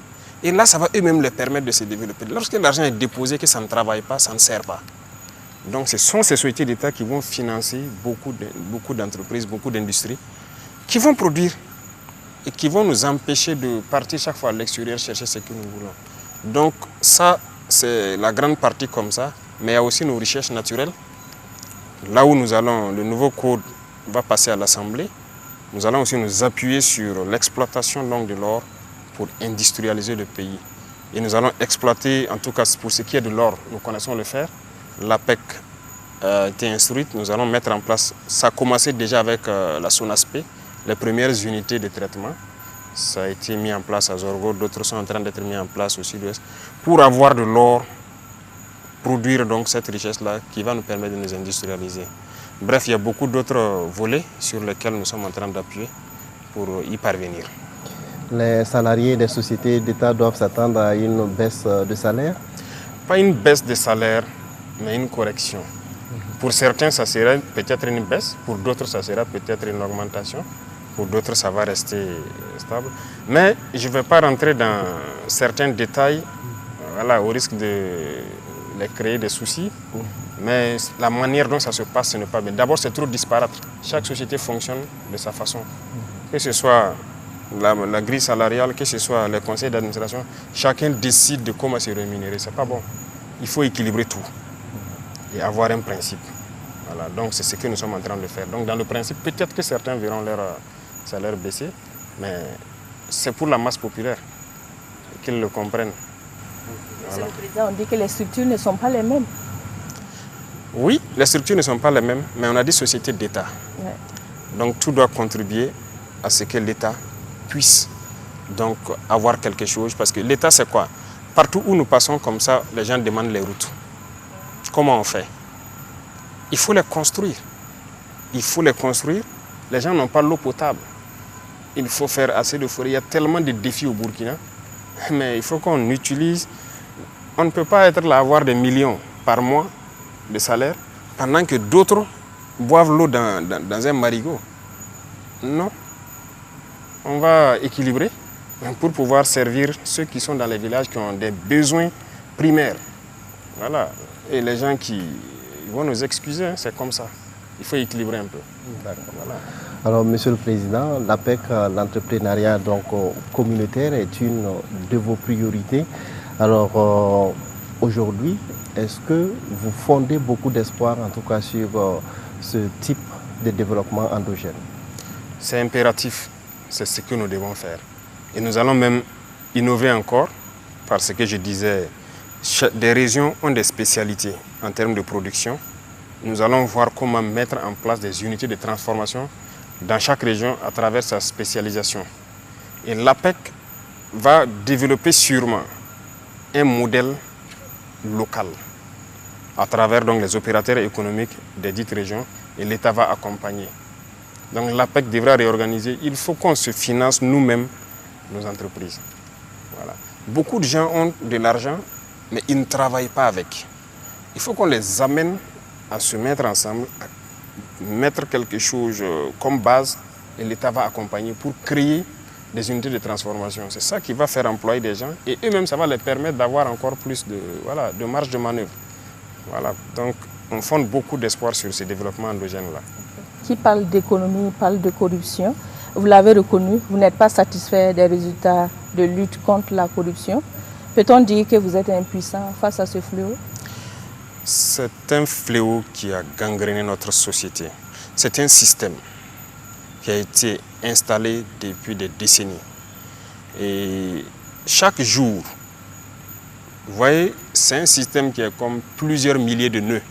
Et là, ça va eux-mêmes leur permettre de se développer. Lorsque l'argent est déposé, que ça ne travaille pas, ça ne sert pas. Donc ce sont ces sociétés d'État qui vont financer beaucoup d'entreprises, beaucoup d'industries, qui vont produire et qui vont nous empêcher de partir chaque fois à l'extérieur chercher ce que nous voulons. Donc ça, c'est la grande partie comme ça, mais il y a aussi nos recherches naturelles. Là où nous allons, le nouveau code va passer à l'Assemblée, nous allons aussi nous appuyer sur l'exploitation de l'or pour industrialiser le pays. Et nous allons exploiter, en tout cas pour ce qui est de l'or, nous connaissons le faire. L'APEC a été instruite, nous allons mettre en place, ça a commencé déjà avec la SONASP, les premières unités de traitement. Ça a été mis en place à Zorgo, d'autres sont en train d'être mis en place au sud-ouest, pour avoir de l'or, produire donc cette richesse-là qui va nous permettre de nous industrialiser. Bref, il y a beaucoup d'autres volets sur lesquels nous sommes en train d'appuyer pour y parvenir. Les salariés des sociétés d'État doivent s'attendre à une baisse de salaire? Pas une baisse de salaire, mais une correction. Pour certains, ça sera peut-être une baisse, pour d'autres, ça sera peut-être une augmentation, pour d'autres, ça va rester stable. Mais je ne vais pas rentrer dans certains détails, au risque de les créer des soucis. Mais la manière dont ça se passe, ce n'est pas bien. D'abord, c'est trop disparate. Chaque société fonctionne de sa façon. Que ce soit la grille salariale, que ce soit les conseils d'administration, chacun décide de comment se rémunérer. Ce n'est pas bon. Il faut équilibrer tout et avoir un principe. Voilà, donc c'est ce que nous sommes en train de faire. Donc dans le principe, peut-être que certains verront leur salaire baisser, mais c'est pour la masse populaire qu'ils le comprennent. Monsieur le Président, on dit que les structures ne sont pas les mêmes. Oui, les structures ne sont pas les mêmes, mais on a dit société d'État. Ouais. Donc tout doit contribuer à ce que l'État puisse donc avoir quelque chose. Parce que l'État, c'est quoi? Partout où nous passons comme ça, les gens demandent les routes. Comment on fait? Il faut les construire. Il faut les construire. Les gens n'ont pas l'eau potable. Il faut faire assez de forêts. Il y a tellement de défis au Burkina. Mais il faut qu'on utilise. On ne peut pas être là à avoir des millions par mois de salaire pendant que d'autres boivent l'eau dans un marigot. Non. On va équilibrer pour pouvoir servir ceux qui sont dans les villages qui ont des besoins primaires. Voilà. Et les gens qui vont nous excuser, c'est comme ça. Il faut équilibrer un peu. Voilà. Alors, Monsieur le Président, l'APEC, l'entrepreneuriat communautaire est une de vos priorités. Alors, aujourd'hui, est-ce que vous fondez beaucoup d'espoir, en tout cas, sur ce type de développement endogène? C'est impératif. C'est ce que nous devons faire. Et nous allons même innover encore, parce que je disais, des régions ont des spécialités en termes de production. Nous allons voir comment mettre en place des unités de transformation dans chaque région à travers sa spécialisation. Et l'APEC va développer sûrement un modèle local à travers donc, les opérateurs économiques des dites régions et l'État va accompagner. Donc l'APEC devra réorganiser. Il faut qu'on se finance nous-mêmes nos entreprises. Voilà. Beaucoup de gens ont de l'argent, mais ils ne travaillent pas avec. Il faut qu'on les amène à se mettre ensemble, à mettre quelque chose comme base et l'État va accompagner pour créer des unités de transformation. C'est ça qui va faire employer des gens et eux-mêmes, ça va les permettre d'avoir encore plus de marge de manœuvre. Voilà. Donc, on fonde beaucoup d'espoir sur ce développement endogène-là. Qui parle d'économie, parle de corruption. Vous l'avez reconnu, vous n'êtes pas satisfait des résultats de lutte contre la corruption. Peut-on dire que vous êtes impuissant face à ce fléau? C'est un fléau qui a gangréné notre société. C'est un système qui a été installé depuis des décennies. Et chaque jour, vous voyez, c'est un système qui est comme plusieurs milliers de nœuds.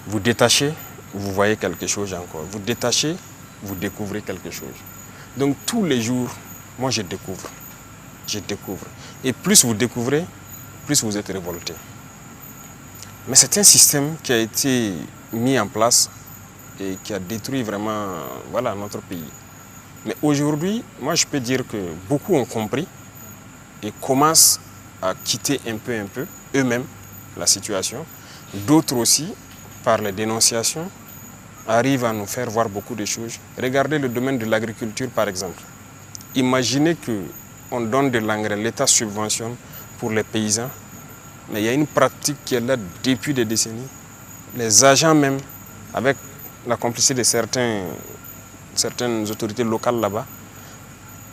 Vous détachez, vous voyez quelque chose encore. Vous détachez, vous découvrez quelque chose. Donc tous les jours, moi je découvre. Je découvre. Et plus vous découvrez, plus vous êtes révolté. Mais c'est un système qui a été mis en place et qui a détruit vraiment voilà, notre pays. Mais aujourd'hui, moi je peux dire que beaucoup ont compris et commencent à quitter un peu eux-mêmes la situation. D'autres aussi, par les dénonciations, arrivent à nous faire voir beaucoup de choses. Regardez le domaine de l'agriculture par exemple. Imaginez qu'on donne de l'engrais, l'État subventionne pour les paysans, mais il y a une pratique qui est là depuis des décennies. Les agents même, avec la complicité de certaines autorités locales là-bas,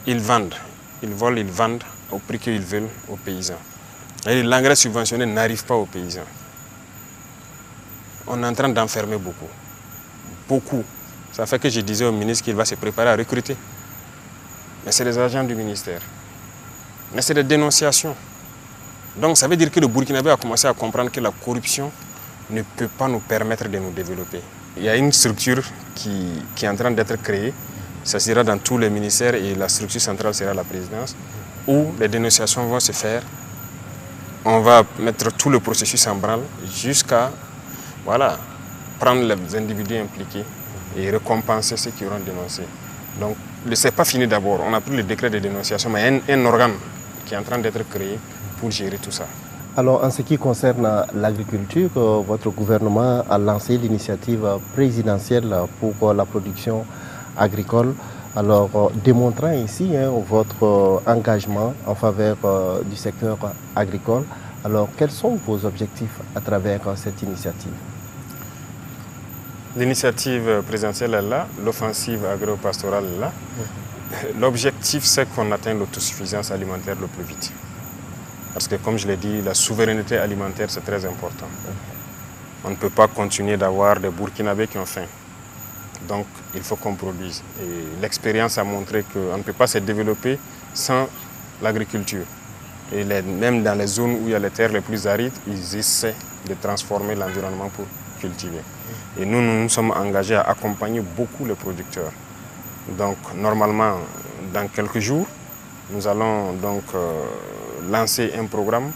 ils vendent, ils volent, ils vendent au prix qu'ils veulent aux paysans. L'engrais subventionné n'arrive pas aux paysans. On est en train d'enfermer beaucoup. Beaucoup. Ça fait que je disais au ministre qu'il va se préparer à recruter. Mais c'est des agents du ministère. Mais c'est des dénonciations. Donc ça veut dire que le Burkinabé a commencé à comprendre que la corruption ne peut pas nous permettre de nous développer. Il y a une structure qui est en train d'être créée. Ça sera dans tous les ministères et la structure centrale sera la présidence, où les dénonciations vont se faire. On va mettre tout le processus en branle jusqu'à voilà, prendre les individus impliqués et récompenser ceux qui auront dénoncé. Donc, ce n'est pas fini d'abord. On a pris le décret de dénonciation, mais il y a un organe qui est en train d'être créé pour gérer tout ça. Alors, en ce qui concerne l'agriculture, votre gouvernement a lancé l'initiative présidentielle pour la production agricole. Alors, démontrant ici votre engagement en faveur du secteur agricole, alors quels sont vos objectifs à travers cette initiative? L'initiative présidentielle est là, l'offensive agro-pastorale est là. L'objectif, c'est qu'on atteigne l'autosuffisance alimentaire le plus vite. Parce que, comme je l'ai dit, la souveraineté alimentaire, c'est très important. On ne peut pas continuer d'avoir des Burkinabés qui ont faim. Donc, il faut qu'on produise. Et l'expérience a montré qu'on ne peut pas se développer sans l'agriculture. Et même dans les zones où il y a les terres les plus arides, ils essaient de transformer l'environnement pour cultiver. Et nous nous sommes engagés à accompagner beaucoup les producteurs. Donc, normalement, dans quelques jours, nous allons donc lancer un programme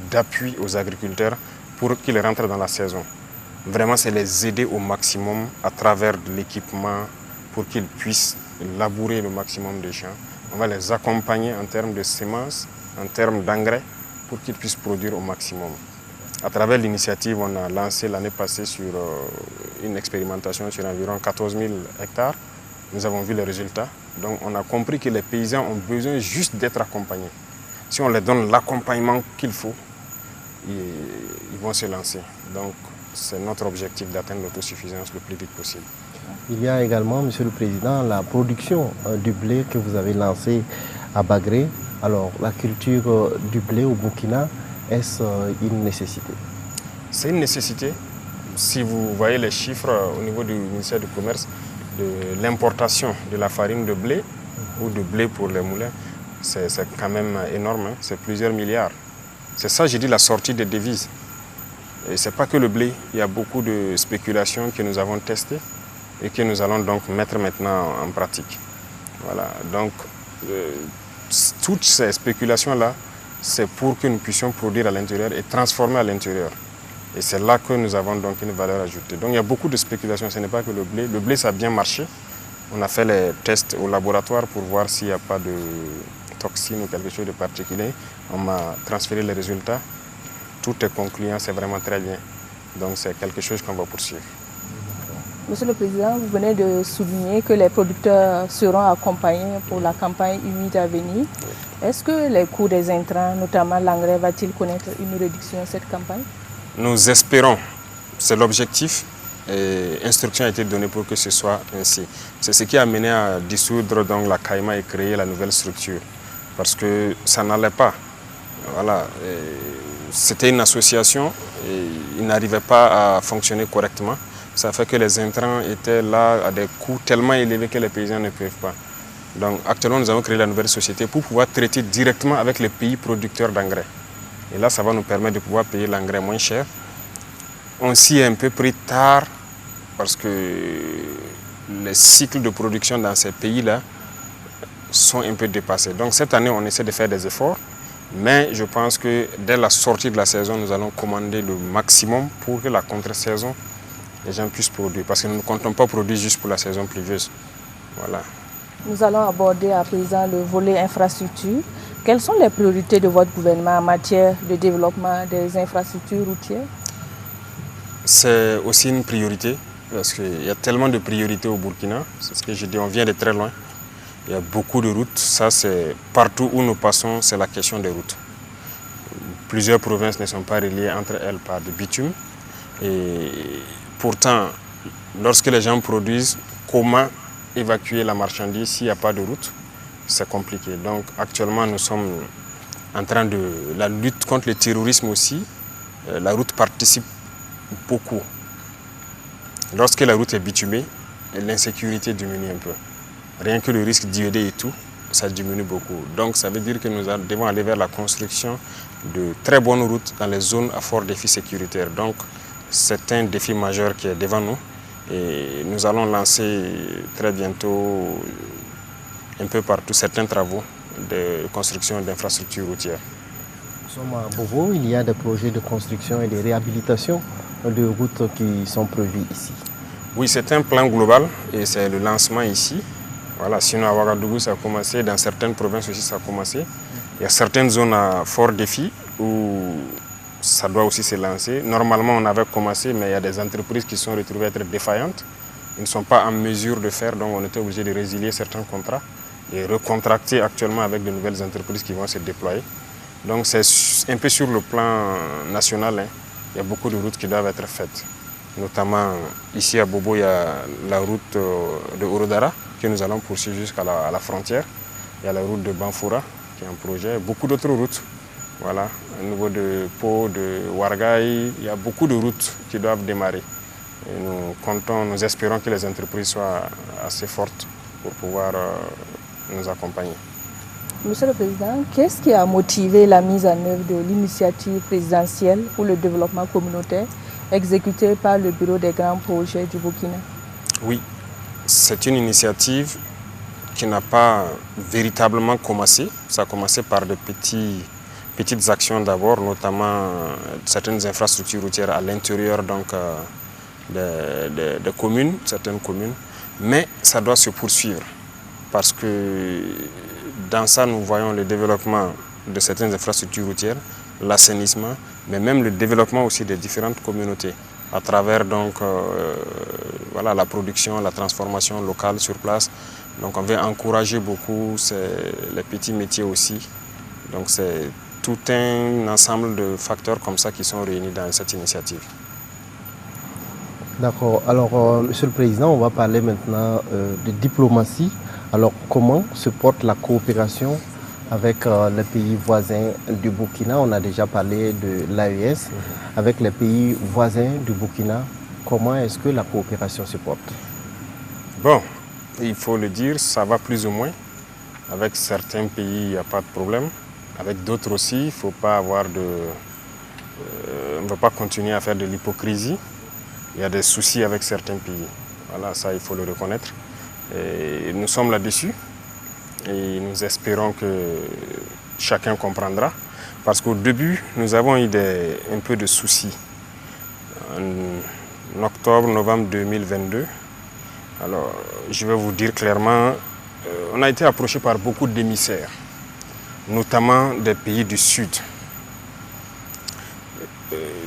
d'appui aux agriculteurs pour qu'ils rentrent dans la saison. Vraiment, c'est les aider au maximum à travers de l'équipement pour qu'ils puissent labourer le maximum des champs. On va les accompagner en termes de semences, en termes d'engrais, pour qu'ils puissent produire au maximum. À travers l'initiative, on a lancé l'année passée sur une expérimentation sur environ 14 000 hectares. Nous avons vu les résultats. Donc on a compris que les paysans ont besoin juste d'être accompagnés. Si on leur donne l'accompagnement qu'il faut, ils vont se lancer. Donc c'est notre objectif d'atteindre l'autosuffisance le plus vite possible. Il y a également, Monsieur le Président, la production du blé que vous avez lancée à Bagré. Alors la culture du blé au Burkina, est-ce une nécessité? C'est une nécessité. Si vous voyez les chiffres au niveau du ministère du Commerce, de l'importation de la farine de blé ou de blé pour les moulins, c'est quand même énorme, hein? C'est plusieurs milliards. C'est ça, j'ai dit, la sortie des devises. Et ce n'est pas que le blé, il y a beaucoup de spéculations que nous avons testées et que nous allons donc mettre maintenant en pratique. Voilà, donc toutes ces spéculations-là, c'est pour que nous puissions produire à l'intérieur et transformer à l'intérieur. Et c'est là que nous avons donc une valeur ajoutée. Donc il y a beaucoup de spéculations, ce n'est pas que le blé. Le blé, ça a bien marché. On a fait les tests au laboratoire pour voir s'il n'y a pas de toxines ou quelque chose de particulier. On m'a transféré les résultats. Tout est concluant, c'est vraiment très bien. Donc c'est quelque chose qu'on va poursuivre. Monsieur le Président, vous venez de souligner que les producteurs seront accompagnés pour la campagne humide à venir. Est-ce que les coûts des intrants, notamment l'engrais, va-t-il connaître une réduction à cette campagne? Nous espérons, c'est l'objectif, et instruction a été donnée pour que ce soit ainsi. C'est ce qui a mené à dissoudre donc la CAIMA et créer la nouvelle structure, parce que ça n'allait pas. Voilà. C'était une association et il n'arrivait pas à fonctionner correctement. Ça fait que les intrants étaient là à des coûts tellement élevés que les paysans ne peuvent pas. Donc actuellement, nous avons créé la nouvelle société pour pouvoir traiter directement avec les pays producteurs d'engrais. Et là, ça va nous permettre de pouvoir payer l'engrais moins cher. On s'y est un peu pris tard parce que les cycles de production dans ces pays-là sont un peu dépassés. Donc cette année, on essaie de faire des efforts, mais je pense que dès la sortie de la saison, nous allons commander le maximum pour que la contre-saison, les gens puissent produire. Parce que nous ne comptons pas produire juste pour la saison pluvieuse. Voilà. Nous allons aborder à présent le volet infrastructure. Quelles sont les priorités de votre gouvernement en matière de développement des infrastructures routières? C'est aussi une priorité parce qu'il y a tellement de priorités au Burkina. C'est ce que je dis, on vient de très loin. Il y a beaucoup de routes. Ça, c'est partout où nous passons, c'est la question des routes. Plusieurs provinces ne sont pas reliées entre elles par du bitume. Et pourtant, lorsque les gens produisent, comment évacuer la marchandise s'il n'y a pas de route? C'est compliqué. Donc actuellement, nous sommes en train de la lutte contre le terrorisme aussi. La route participe beaucoup. Lorsque la route est bitumée, l'insécurité diminue un peu. Rien que le risque d'IED et tout, ça diminue beaucoup. Donc ça veut dire que nous devons aller vers la construction de très bonnes routes dans les zones à fort défi sécuritaire. Donc c'est un défi majeur qui est devant nous. Et nous allons lancer très bientôt un peu partout certains travaux de construction d'infrastructures routières. Nous sommes à Bobo, il y a des projets de construction et de réhabilitation de routes qui sont prévus ici. Oui, c'est un plan global et c'est le lancement ici. Voilà, sinon à Ouagadougou ça a commencé, dans certaines provinces aussi ça a commencé. Il y a certaines zones à fort défi où ça doit aussi se lancer. Normalement on avait commencé, mais il y a des entreprises qui sont retrouvées être défaillantes. Ils ne sont pas en mesure de faire, donc on était obligé de résilier certains contrats et recontracter actuellement avec de nouvelles entreprises qui vont se déployer. Donc c'est un peu sur le plan national, hein. Il y a beaucoup de routes qui doivent être faites. Notamment ici à Bobo, il y a la route de Orodara que nous allons poursuivre jusqu'à la frontière. Il y a la route de Banfoura qui est un projet, beaucoup d'autres routes. Voilà, au niveau de Pau, de Ouargaï, il y a beaucoup de routes qui doivent démarrer. Et nous espérons que les entreprises soient assez fortes pour pouvoir nous accompagner. Monsieur le Président, qu'est-ce qui a motivé la mise en œuvre de l'initiative présidentielle pour le développement communautaire exécutée par le Bureau des grands projets du Burkina? Oui, c'est une initiative qui n'a pas véritablement commencé. Ça a commencé par de petites actions d'abord, notamment certaines infrastructures routières à l'intérieur des communes, certaines communes. Mais ça doit se poursuivre parce que dans ça, nous voyons le développement de certaines infrastructures routières, l'assainissement, mais même le développement aussi des différentes communautés à travers voilà, la production, la transformation locale sur place. Donc on veut encourager beaucoup les petits métiers aussi. Donc c'est tout un ensemble de facteurs comme ça qui sont réunis dans cette initiative. D'accord. Alors, Monsieur le Président, on va parler maintenant de diplomatie. Alors, comment se porte la coopération avec les pays voisins du Burkina? On a déjà parlé de l'AES. Avec les pays voisins du Burkina, comment est-ce que la coopération se porte? Bon, il faut le dire, ça va plus ou moins. Avec certains pays, il n'y a pas de problème. Avec d'autres aussi, il ne faut pas avoir on ne va pas continuer à faire de l'hypocrisie. Il y a des soucis avec certains pays. Voilà, ça, il faut le reconnaître. Et nous sommes là-dessus et nous espérons que chacun comprendra. Parce qu'au début, nous avons eu un peu de soucis. En octobre, novembre 2022, alors je vais vous dire clairement, on a été approché par beaucoup d'émissaires, notamment des pays du Sud.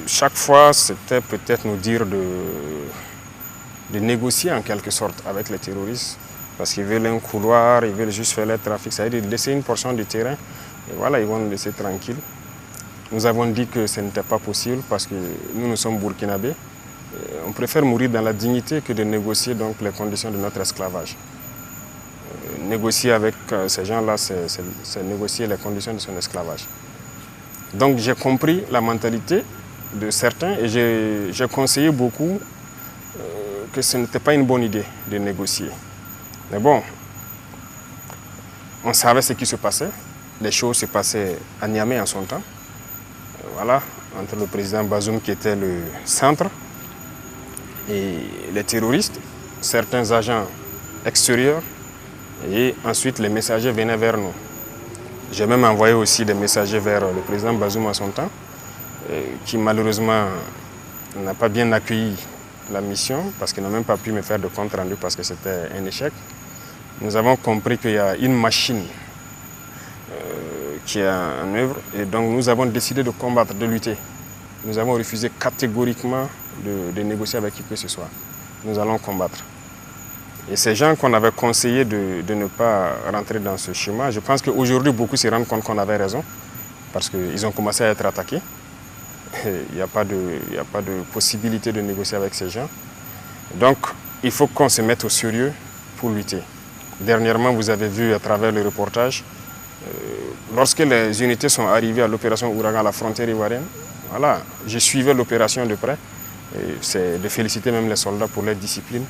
Chaque fois, c'était peut-être nous dire de négocier en quelque sorte avec les terroristes, parce qu'ils veulent un couloir, ils veulent juste faire le trafic, c'est-à-dire laisser une portion du terrain, et voilà, ils vont nous laisser tranquilles. Nous avons dit que ce n'était pas possible parce que nous sommes burkinabés. On préfère mourir dans la dignité que de négocier donc, les conditions de notre esclavage. Négocier avec ces gens-là, c'est négocier les conditions de son esclavage. Donc j'ai compris la mentalité de certains et j'ai conseillé beaucoup que ce n'était pas une bonne idée de négocier. Mais bon, on savait ce qui se passait. Les choses se passaient à Niamey en son temps. Voilà, entre le président Bazoum qui était le centre et les terroristes, certains agents extérieurs, et ensuite les messagers venaient vers nous. J'ai même envoyé aussi des messagers vers le président Bazoum en son temps, qui malheureusement n'a pas bien accueilli la mission parce qu'il n'a même pas pu me faire de compte rendu parce que c'était un échec. Nous avons compris qu'il y a une machine qui est en œuvre et donc nous avons décidé de combattre, de lutter. Nous avons refusé catégoriquement de négocier avec qui que ce soit. Nous allons combattre. Et ces gens qu'on avait conseillé de ne pas rentrer dans ce schéma, je pense qu'aujourd'hui beaucoup se rendent compte qu'on avait raison parce qu'ils ont commencé à être attaqués. Il n'y a pas de possibilité de négocier avec ces gens. Donc, il faut qu'on se mette au sérieux pour lutter. Dernièrement, vous avez vu à travers le reportage, lorsque les unités sont arrivées à l'opération Ouragan à la frontière ivoirienne, voilà, je suivais l'opération de près. C'est de féliciter même les soldats pour leur discipline,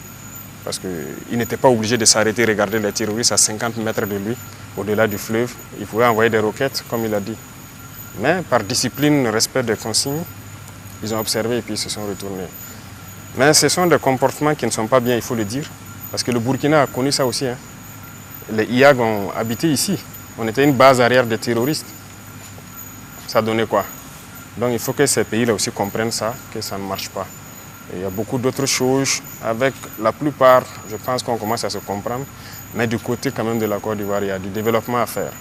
parce qu'ils n'étaient pas obligés de s'arrêter et regarder les terroristes à 50 mètres de lui, au-delà du fleuve. Ils pouvaient envoyer des roquettes, comme il a dit. Mais par discipline, respect des consignes, ils ont observé et puis ils se sont retournés. Mais ce sont des comportements qui ne sont pas bien, il faut le dire. Parce que le Burkina a connu ça aussi. Hein. Les IAG ont habité ici. On était une base arrière des terroristes. Ça donnait quoi? Donc il faut que ces pays-là aussi comprennent ça, que ça ne marche pas. Et il y a beaucoup d'autres choses. Avec la plupart, je pense qu'on commence à se comprendre. Mais du côté quand même de la Côte d'Ivoire, il y a du développement à faire.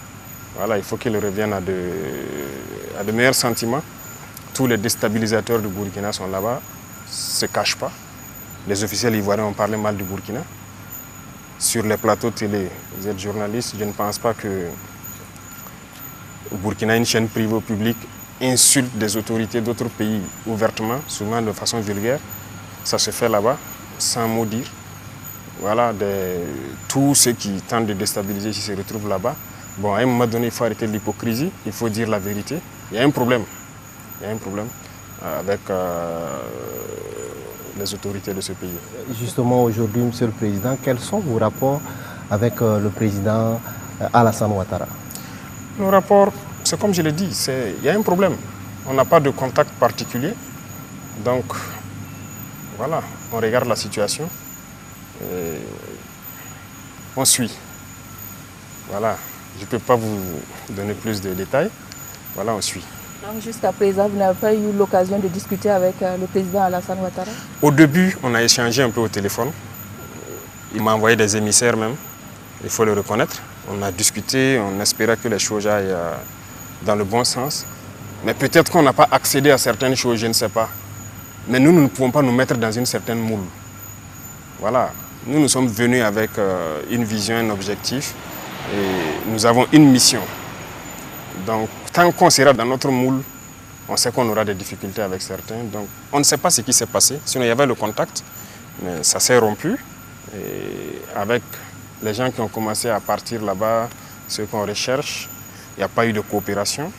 Voilà, il faut qu'ils reviennent à de meilleurs sentiments. Tous les déstabilisateurs du Burkina sont là-bas, ne se cachent pas. Les officiels ivoiriens ont parlé mal du Burkina. Sur les plateaux télé, vous êtes journaliste, je ne pense pas que au Burkina, une chaîne privée ou publique insulte des autorités d'autres pays ouvertement, souvent de façon vulgaire. Ça se fait là-bas, sans mot dire. Voilà, tous ceux qui tentent de déstabiliser ici se retrouvent là-bas. Bon, à un moment donné, il faut arrêter l'hypocrisie, il faut dire la vérité. Il y a un problème. Il y a un problème avec les autorités de ce pays. Justement, aujourd'hui, Monsieur le Président, quels sont vos rapports avec le président Alassane Ouattara? Nos rapports, c'est comme je l'ai dit, il y a un problème. On n'a pas de contact particulier. Donc, voilà, on regarde la situation. Et on suit. Voilà. Je ne peux pas vous donner plus de détails. Voilà, on suit. Donc jusqu'à présent, vous n'avez pas eu l'occasion de discuter avec le président Alassane Ouattara? Au début, on a échangé un peu au téléphone. Il m'a envoyé des émissaires même, il faut le reconnaître. On a discuté, on espérait que les choses aillent dans le bon sens. Mais peut-être qu'on n'a pas accédé à certaines choses, je ne sais pas. Mais nous ne pouvons pas nous mettre dans une certaine moule. Voilà, nous sommes venus avec une vision, un objectif. Et nous avons une mission. Donc, tant qu'on sera dans notre moule, on sait qu'on aura des difficultés avec certains. Donc, on ne sait pas ce qui s'est passé. Sinon, il y avait le contact, mais ça s'est rompu. Et avec les gens qui ont commencé à partir là-bas, ceux qu'on recherche, il n'y a pas eu de coopération.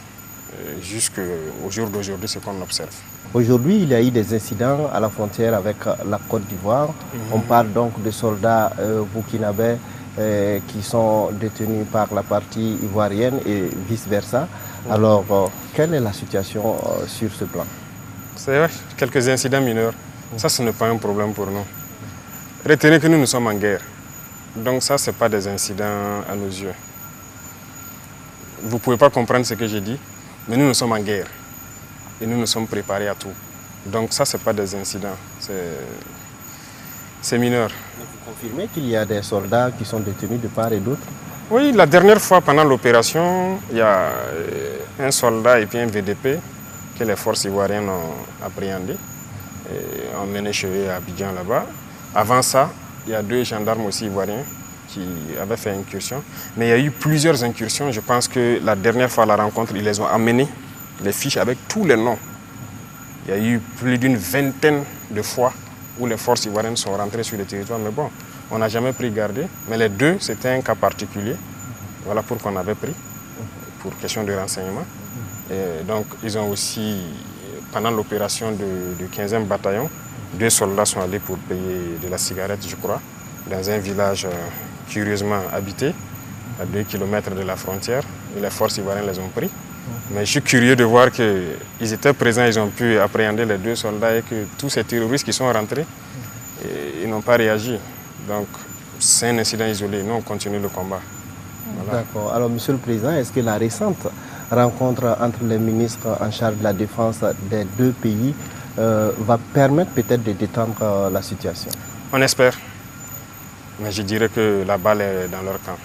Jusqu'au jour d'aujourd'hui, c'est ce qu'on observe. Aujourd'hui, il y a eu des incidents à la frontière avec la Côte d'Ivoire. On parle donc de soldats burkinabés qui sont détenus par la partie ivoirienne et vice-versa. Alors, quelle est la situation sur ce plan? C'est vrai, quelques incidents mineurs. Ça, ce n'est pas un problème pour nous. Retenez que nous sommes en guerre. Donc ça, ce n'est pas des incidents à nos yeux. Vous ne pouvez pas comprendre ce que j'ai dit, mais nous sommes en guerre. Et nous sommes préparés à tout. Donc ça, ce n'est pas des incidents. C'est mineur. Vous confirmez qu'il y a des soldats qui sont détenus de part et d'autre? Oui, la dernière fois, pendant l'opération, il y a un soldat et puis un VDP que les forces ivoiriennes ont appréhendé et ont mené chez eux à Abidjan là-bas. Avant ça, il y a 2 gendarmes aussi ivoiriens qui avaient fait incursion. Mais il y a eu plusieurs incursions. Je pense que la dernière fois à la rencontre, ils les ont amenés, les fiches avec tous les noms. Il y a eu plus d'une vingtaine de fois où les forces ivoiriennes sont rentrées sur le territoire. Mais bon, on n'a jamais pris garde. Mais les 2, c'était un cas particulier. Voilà pourquoi on avait pris, pour question de renseignement. Et donc, ils ont aussi, pendant l'opération du 15e bataillon, 2 soldats sont allés pour payer de la cigarette, je crois, dans un village curieusement habité. à 2 km de la frontière. Et les forces ivoiriennes les ont pris. Mais je suis curieux de voir qu'ils étaient présents, ils ont pu appréhender les 2 soldats et que tous ces terroristes qui sont rentrés, ils n'ont pas réagi. Donc c'est un incident isolé. Nous, on continue le combat. Voilà. D'accord. Alors, Monsieur le Président, est-ce que la récente rencontre entre les ministres en charge de la défense des 2 pays va permettre peut-être de détendre la situation? On espère. Mais je dirais que la balle est dans leur camp.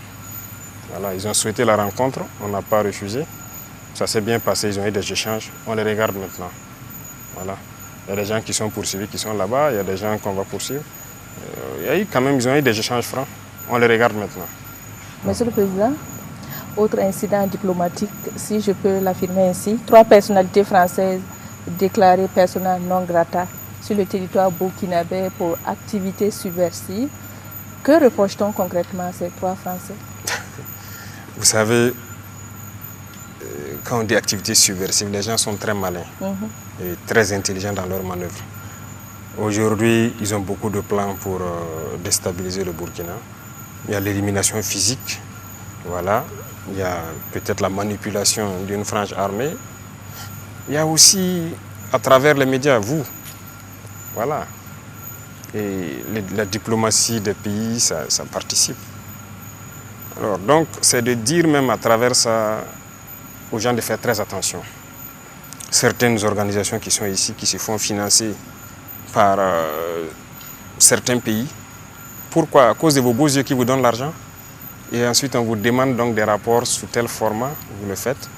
Voilà, ils ont souhaité la rencontre, on n'a pas refusé. Ça s'est bien passé, ils ont eu des échanges. On les regarde maintenant. Voilà. Il y a des gens qui sont poursuivis, qui sont là-bas. Il y a des gens qu'on va poursuivre. Ils ont eu des échanges francs. On les regarde maintenant. Monsieur le Président, autre incident diplomatique, si je peux l'affirmer ainsi, 3 personnalités françaises déclarées persona non grata sur le territoire burkinabé pour activités subversives. Que reproche-t-on concrètement à ces 3 Français? Vous savez, quand on dit activités subversives, les gens sont très malins et très intelligents dans leurs manœuvres. Aujourd'hui, ils ont beaucoup de plans pour déstabiliser le Burkina. Il y a l'élimination physique, voilà. Il y a peut-être la manipulation d'une frange armée. Il y a aussi, à travers les médias, vous, voilà. Et la diplomatie des pays, ça participe. Alors, donc, c'est de dire même à travers ça aux gens de faire très attention. Certaines organisations qui sont ici, qui se font financer par certains pays. Pourquoi? À cause de vos beaux yeux qui vous donnent l'argent. Et ensuite, on vous demande donc des rapports sous tel format, vous le faites.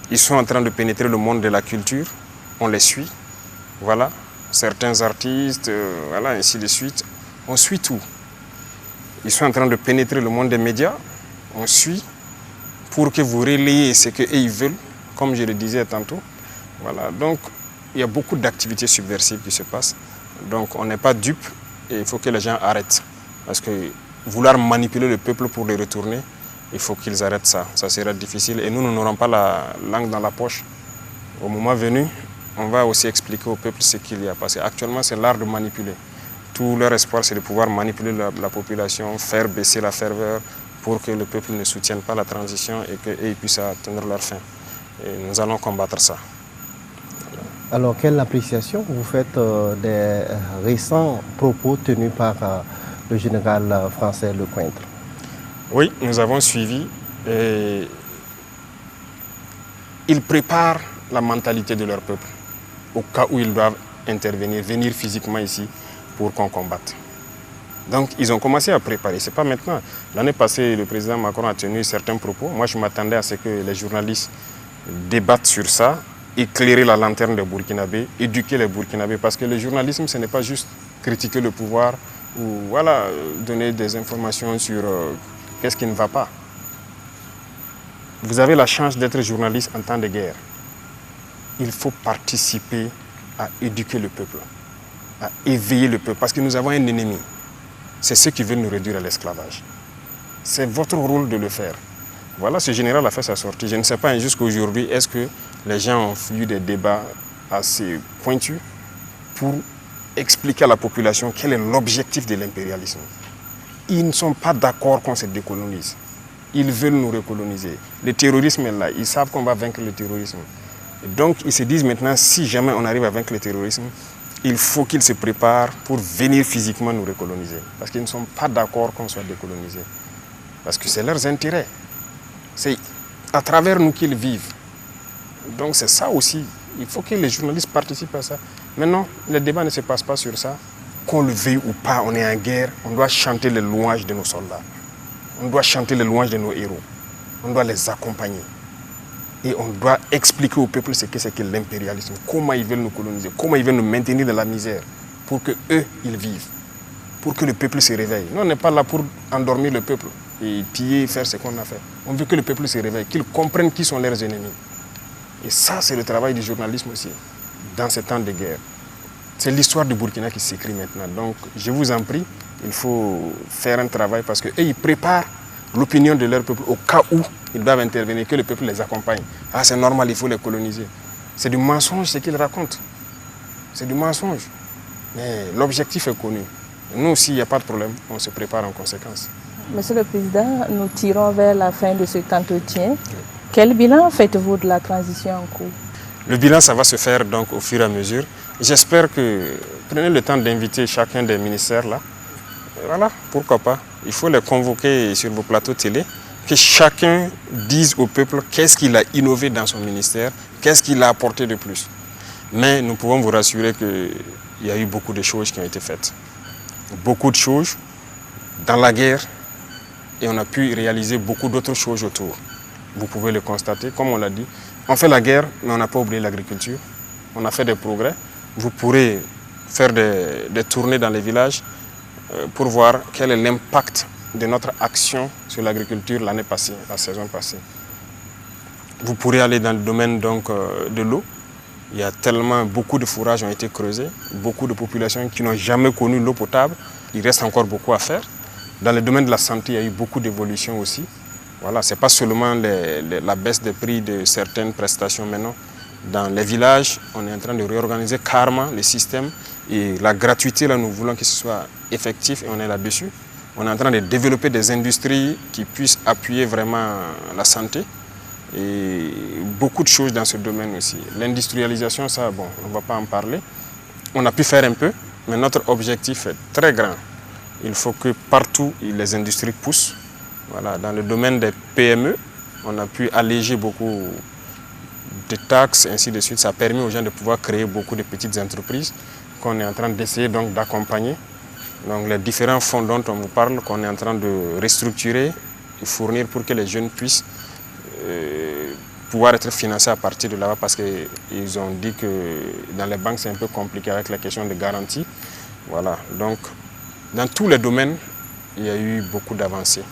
Ils sont en train de pénétrer le monde de la culture, on les suit. Voilà, certains artistes, voilà, ainsi de suite. On suit tout. Ils sont en train de pénétrer le monde des médias, on suit pour que vous relayez ce qu'ils veulent, comme je le disais tantôt. Voilà, donc il y a beaucoup d'activités subversives qui se passent. Donc on n'est pas dupe et il faut que les gens arrêtent. Parce que vouloir manipuler le peuple pour le retourner, il faut qu'ils arrêtent ça. Ça sera difficile et nous n'aurons pas la langue dans la poche. Au moment venu, on va aussi expliquer au peuple ce qu'il y a. Parce qu'actuellement, c'est l'art de manipuler. Tout leur espoir, c'est de pouvoir manipuler la population, faire baisser la ferveur pour que le peuple ne soutienne pas la transition et qu'ils puissent atteindre leur fin. Et nous allons combattre ça. Alors, quelle appréciation vous faites des récents propos tenus par le général français Lecointre? Oui, nous avons suivi. Et ils préparent la mentalité de leur peuple au cas où ils doivent intervenir, venir physiquement ici pour qu'on combatte. Donc, ils ont commencé à préparer. Ce n'est pas maintenant. L'année passée, le président Macron a tenu certains propos. Moi, je m'attendais à ce que les journalistes débattent sur ça, éclairer la lanterne des Burkinabés, éduquer les Burkinabés. Parce que le journalisme, ce n'est pas juste critiquer le pouvoir ou voilà, donner des informations sur qu'est-ce qui ne va pas. Vous avez la chance d'être journaliste en temps de guerre. Il faut participer à éduquer le peuple, à éveiller le peuple, parce que nous avons un ennemi. C'est ceux qui veulent nous réduire à l'esclavage. C'est votre rôle de le faire. Voilà, ce général a fait sa sortie. Je ne sais pas jusqu'à aujourd'hui, est-ce que les gens ont eu des débats assez pointus pour expliquer à la population quel est l'objectif de l'impérialisme. Ils ne sont pas d'accord qu'on se décolonise. Ils veulent nous recoloniser. Le terrorisme est là. Ils savent qu'on va vaincre le terrorisme. Et donc, ils se disent maintenant, si jamais on arrive à vaincre le terrorisme, il faut qu'ils se préparent pour venir physiquement nous recoloniser. Parce qu'ils ne sont pas d'accord qu'on soit décolonisé. Parce que c'est leurs intérêts. C'est à travers nous qu'ils vivent. Donc c'est ça aussi. Il faut que les journalistes participent à ça. Maintenant, le débat ne se passe pas sur ça. Qu'on le veuille ou pas, on est en guerre. On doit chanter les louanges de nos soldats. On doit chanter les louanges de nos héros. On doit les accompagner. Et on doit expliquer au peuple ce que c'est que l'impérialisme. Comment ils veulent nous coloniser. Comment ils veulent nous maintenir dans la misère. Pour qu'eux, ils vivent. Pour que le peuple se réveille. Nous, on n'est pas là pour endormir le peuple. Et piller, faire ce qu'on a fait. On veut que le peuple se réveille. Qu'ils comprennent qui sont leurs ennemis. Et ça, c'est le travail du journalisme aussi. Dans ces temps de guerre. C'est l'histoire du Burkina qui s'écrit maintenant. Donc, je vous en prie, il faut faire un travail parce qu'eux, ils préparent l'opinion de leur peuple au cas où ils doivent intervenir, que le peuple les accompagne. Ah, c'est normal, il faut les coloniser. C'est du mensonge ce qu'ils racontent. C'est du mensonge. Mais l'objectif est connu. Nous aussi, il n'y a pas de problème, on se prépare en conséquence. Monsieur le Président, nous tirons vers la fin de cet entretien. Quel bilan faites-vous de la transition en cours? Le bilan, ça va se faire donc au fur et à mesure. J'espère que prenez le temps d'inviter chacun des ministères là. Voilà, pourquoi pas. Il faut les convoquer sur vos plateaux télé, que chacun dise au peuple qu'est-ce qu'il a innové dans son ministère, qu'est-ce qu'il a apporté de plus. Mais nous pouvons vous rassurer qu'il y a eu beaucoup de choses qui ont été faites. Beaucoup de choses dans la guerre, et on a pu réaliser beaucoup d'autres choses autour. Vous pouvez le constater, comme on l'a dit. On fait la guerre, mais on n'a pas oublié l'agriculture. On a fait des progrès. Vous pourrez faire des tournées dans les villages pour voir quel est l'impact de notre action sur l'agriculture l'année passée, la saison passée. Vous pourrez aller dans le domaine donc, de l'eau. Il y a tellement, beaucoup de fourrages ont été creusés, beaucoup de populations qui n'ont jamais connu l'eau potable. Il reste encore beaucoup à faire. Dans le domaine de la santé, il y a eu beaucoup d'évolutions aussi. Voilà, ce n'est pas seulement la baisse des prix de certaines prestations maintenant. Dans les villages, on est en train de réorganiser carrément les systèmes. Et la gratuité, là, nous voulons que ce soit effectif et on est là-dessus. On est en train de développer des industries qui puissent appuyer vraiment la santé. Et beaucoup de choses dans ce domaine aussi. L'industrialisation, ça, bon, on ne va pas en parler. On a pu faire un peu, mais notre objectif est très grand. Il faut que partout, les industries poussent. Voilà, dans le domaine des PME, on a pu alléger beaucoup de taxes, ainsi de suite. Ça a permis aux gens de pouvoir créer beaucoup de petites entreprises qu'on est en train d'essayer donc d'accompagner. Donc les différents fonds dont on vous parle, qu'on est en train de restructurer et fournir pour que les jeunes puissent pouvoir être financés à partir de là-bas, parce qu'ils ont dit que dans les banques c'est un peu compliqué avec la question de garantie. Voilà, donc dans tous les domaines, il y a eu beaucoup d'avancées.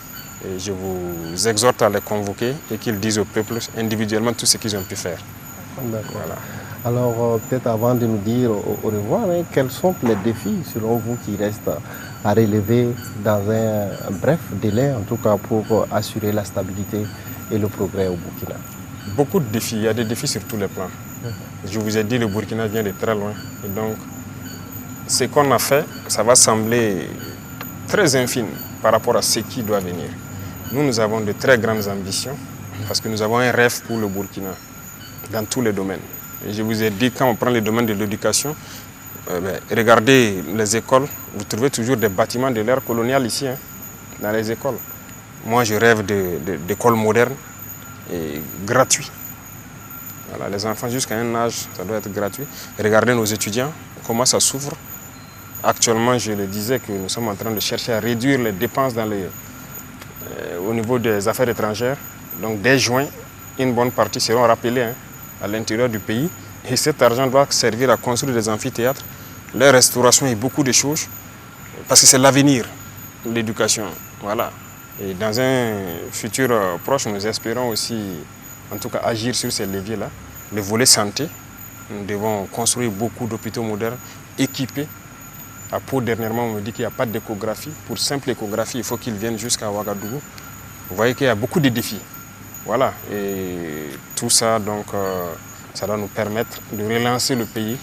Et je vous exhorte à les convoquer et qu'ils disent au peuple individuellement tout ce qu'ils ont pu faire. D'accord. Voilà. Alors, peut-être avant de nous dire au revoir, hein, quels sont les défis, selon vous, qui restent à relever dans un bref délai, en tout cas pour assurer la stabilité et le progrès au Burkina? Beaucoup de défis, il y a des défis sur tous les plans. Je vous ai dit, le Burkina vient de très loin. Et donc, ce qu'on a fait, ça va sembler très infime par rapport à ce qui doit venir. Nous avons de très grandes ambitions parce que nous avons un rêve pour le Burkina dans tous les domaines. Et je vous ai dit, quand on prend le domaine de l'éducation, regardez les écoles, vous trouvez toujours des bâtiments de l'ère coloniale ici, hein, dans les écoles. Moi, je rêve d'écoles modernes et gratuites. Voilà, les enfants jusqu'à un âge, ça doit être gratuit. Et regardez nos étudiants, comment ça souffre. Actuellement, je le disais que nous sommes en train de chercher à réduire les dépenses au niveau des affaires étrangères. Donc dès juin, une bonne partie seront rappelées, hein, à l'intérieur du pays. Et cet argent doit servir à construire des amphithéâtres, la restauration et beaucoup de choses. Parce que c'est l'avenir, l'éducation. Voilà. Et dans un futur proche, nous espérons aussi, en tout cas, agir sur ces leviers-là. Le volet santé, nous devons construire beaucoup d'hôpitaux modernes, équipés. À Pau, dernièrement, on me dit qu'il n'y a pas d'échographie. Pour simple échographie, il faut qu'ils viennent jusqu'à Ouagadougou. Vous voyez qu'il y a beaucoup de défis. Voilà. Et tout ça, donc, ça doit nous permettre de relancer le pays,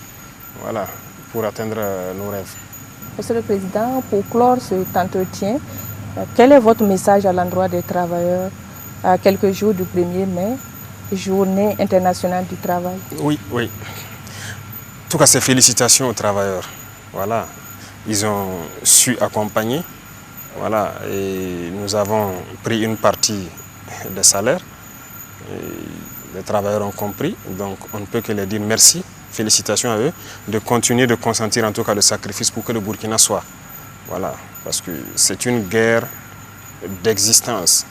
voilà, pour atteindre nos rêves. Monsieur le Président, pour clore cet entretien, quel est votre message à l'endroit des travailleurs à quelques jours du 1er mai, journée internationale du travail? Oui. En tout cas, c'est félicitations aux travailleurs. Voilà. Ils ont su accompagner. Voilà. Et nous avons pris une partie des salaires. Et les travailleurs ont compris. Donc, on ne peut que leur dire merci. Félicitations à eux de continuer de consentir en tout cas le sacrifice pour que le Burkina soit. Voilà. Parce que c'est une guerre d'existence.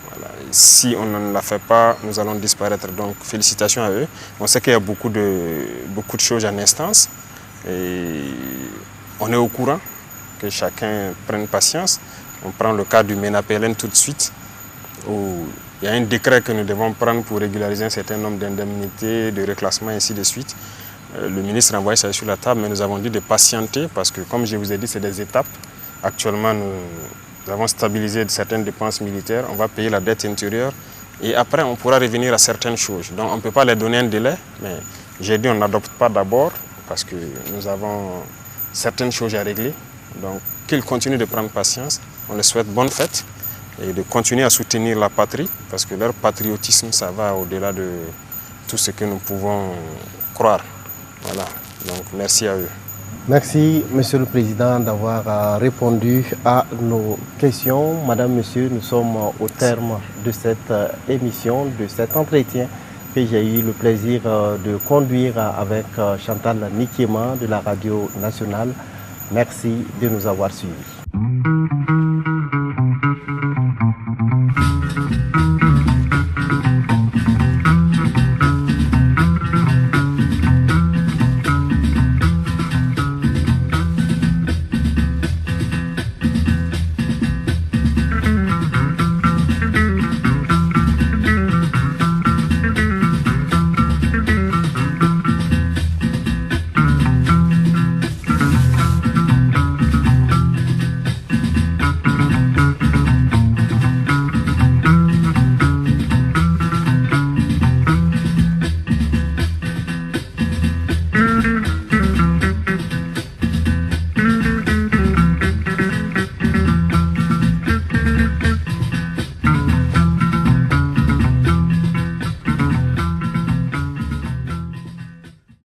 Voilà. Si on ne la fait pas, nous allons disparaître. Donc, félicitations à eux. On sait qu'il y a beaucoup de choses en instance. Et on est au courant que chacun prenne patience. On prend le cas du MENA-PLN tout de suite, où il y a un décret que nous devons prendre pour régulariser un certain nombre d'indemnités, de reclassements, ainsi de suite. Le ministre a envoyé ça sur la table, mais nous avons dit de patienter parce que, comme je vous ai dit, c'est des étapes. Actuellement, nous avons stabilisé certaines dépenses militaires, on va payer la dette intérieure et après, on pourra revenir à certaines choses. Donc, on ne peut pas leur donner un délai, mais j'ai dit on n'adopte pas d'abord parce que nous avons certaines choses à régler. Donc, qu'ils continuent de prendre patience. On leur souhaite bonne fête et de continuer à soutenir la patrie, parce que leur patriotisme, ça va au-delà de tout ce que nous pouvons croire. Voilà, donc merci à eux. Merci, Monsieur le Président, d'avoir répondu à nos questions. Madame, Monsieur, nous sommes au terme de cette émission, de cet entretien que j'ai eu le plaisir de conduire avec Chantal Nikiema de la Radio Nationale. Merci de nous avoir suivis.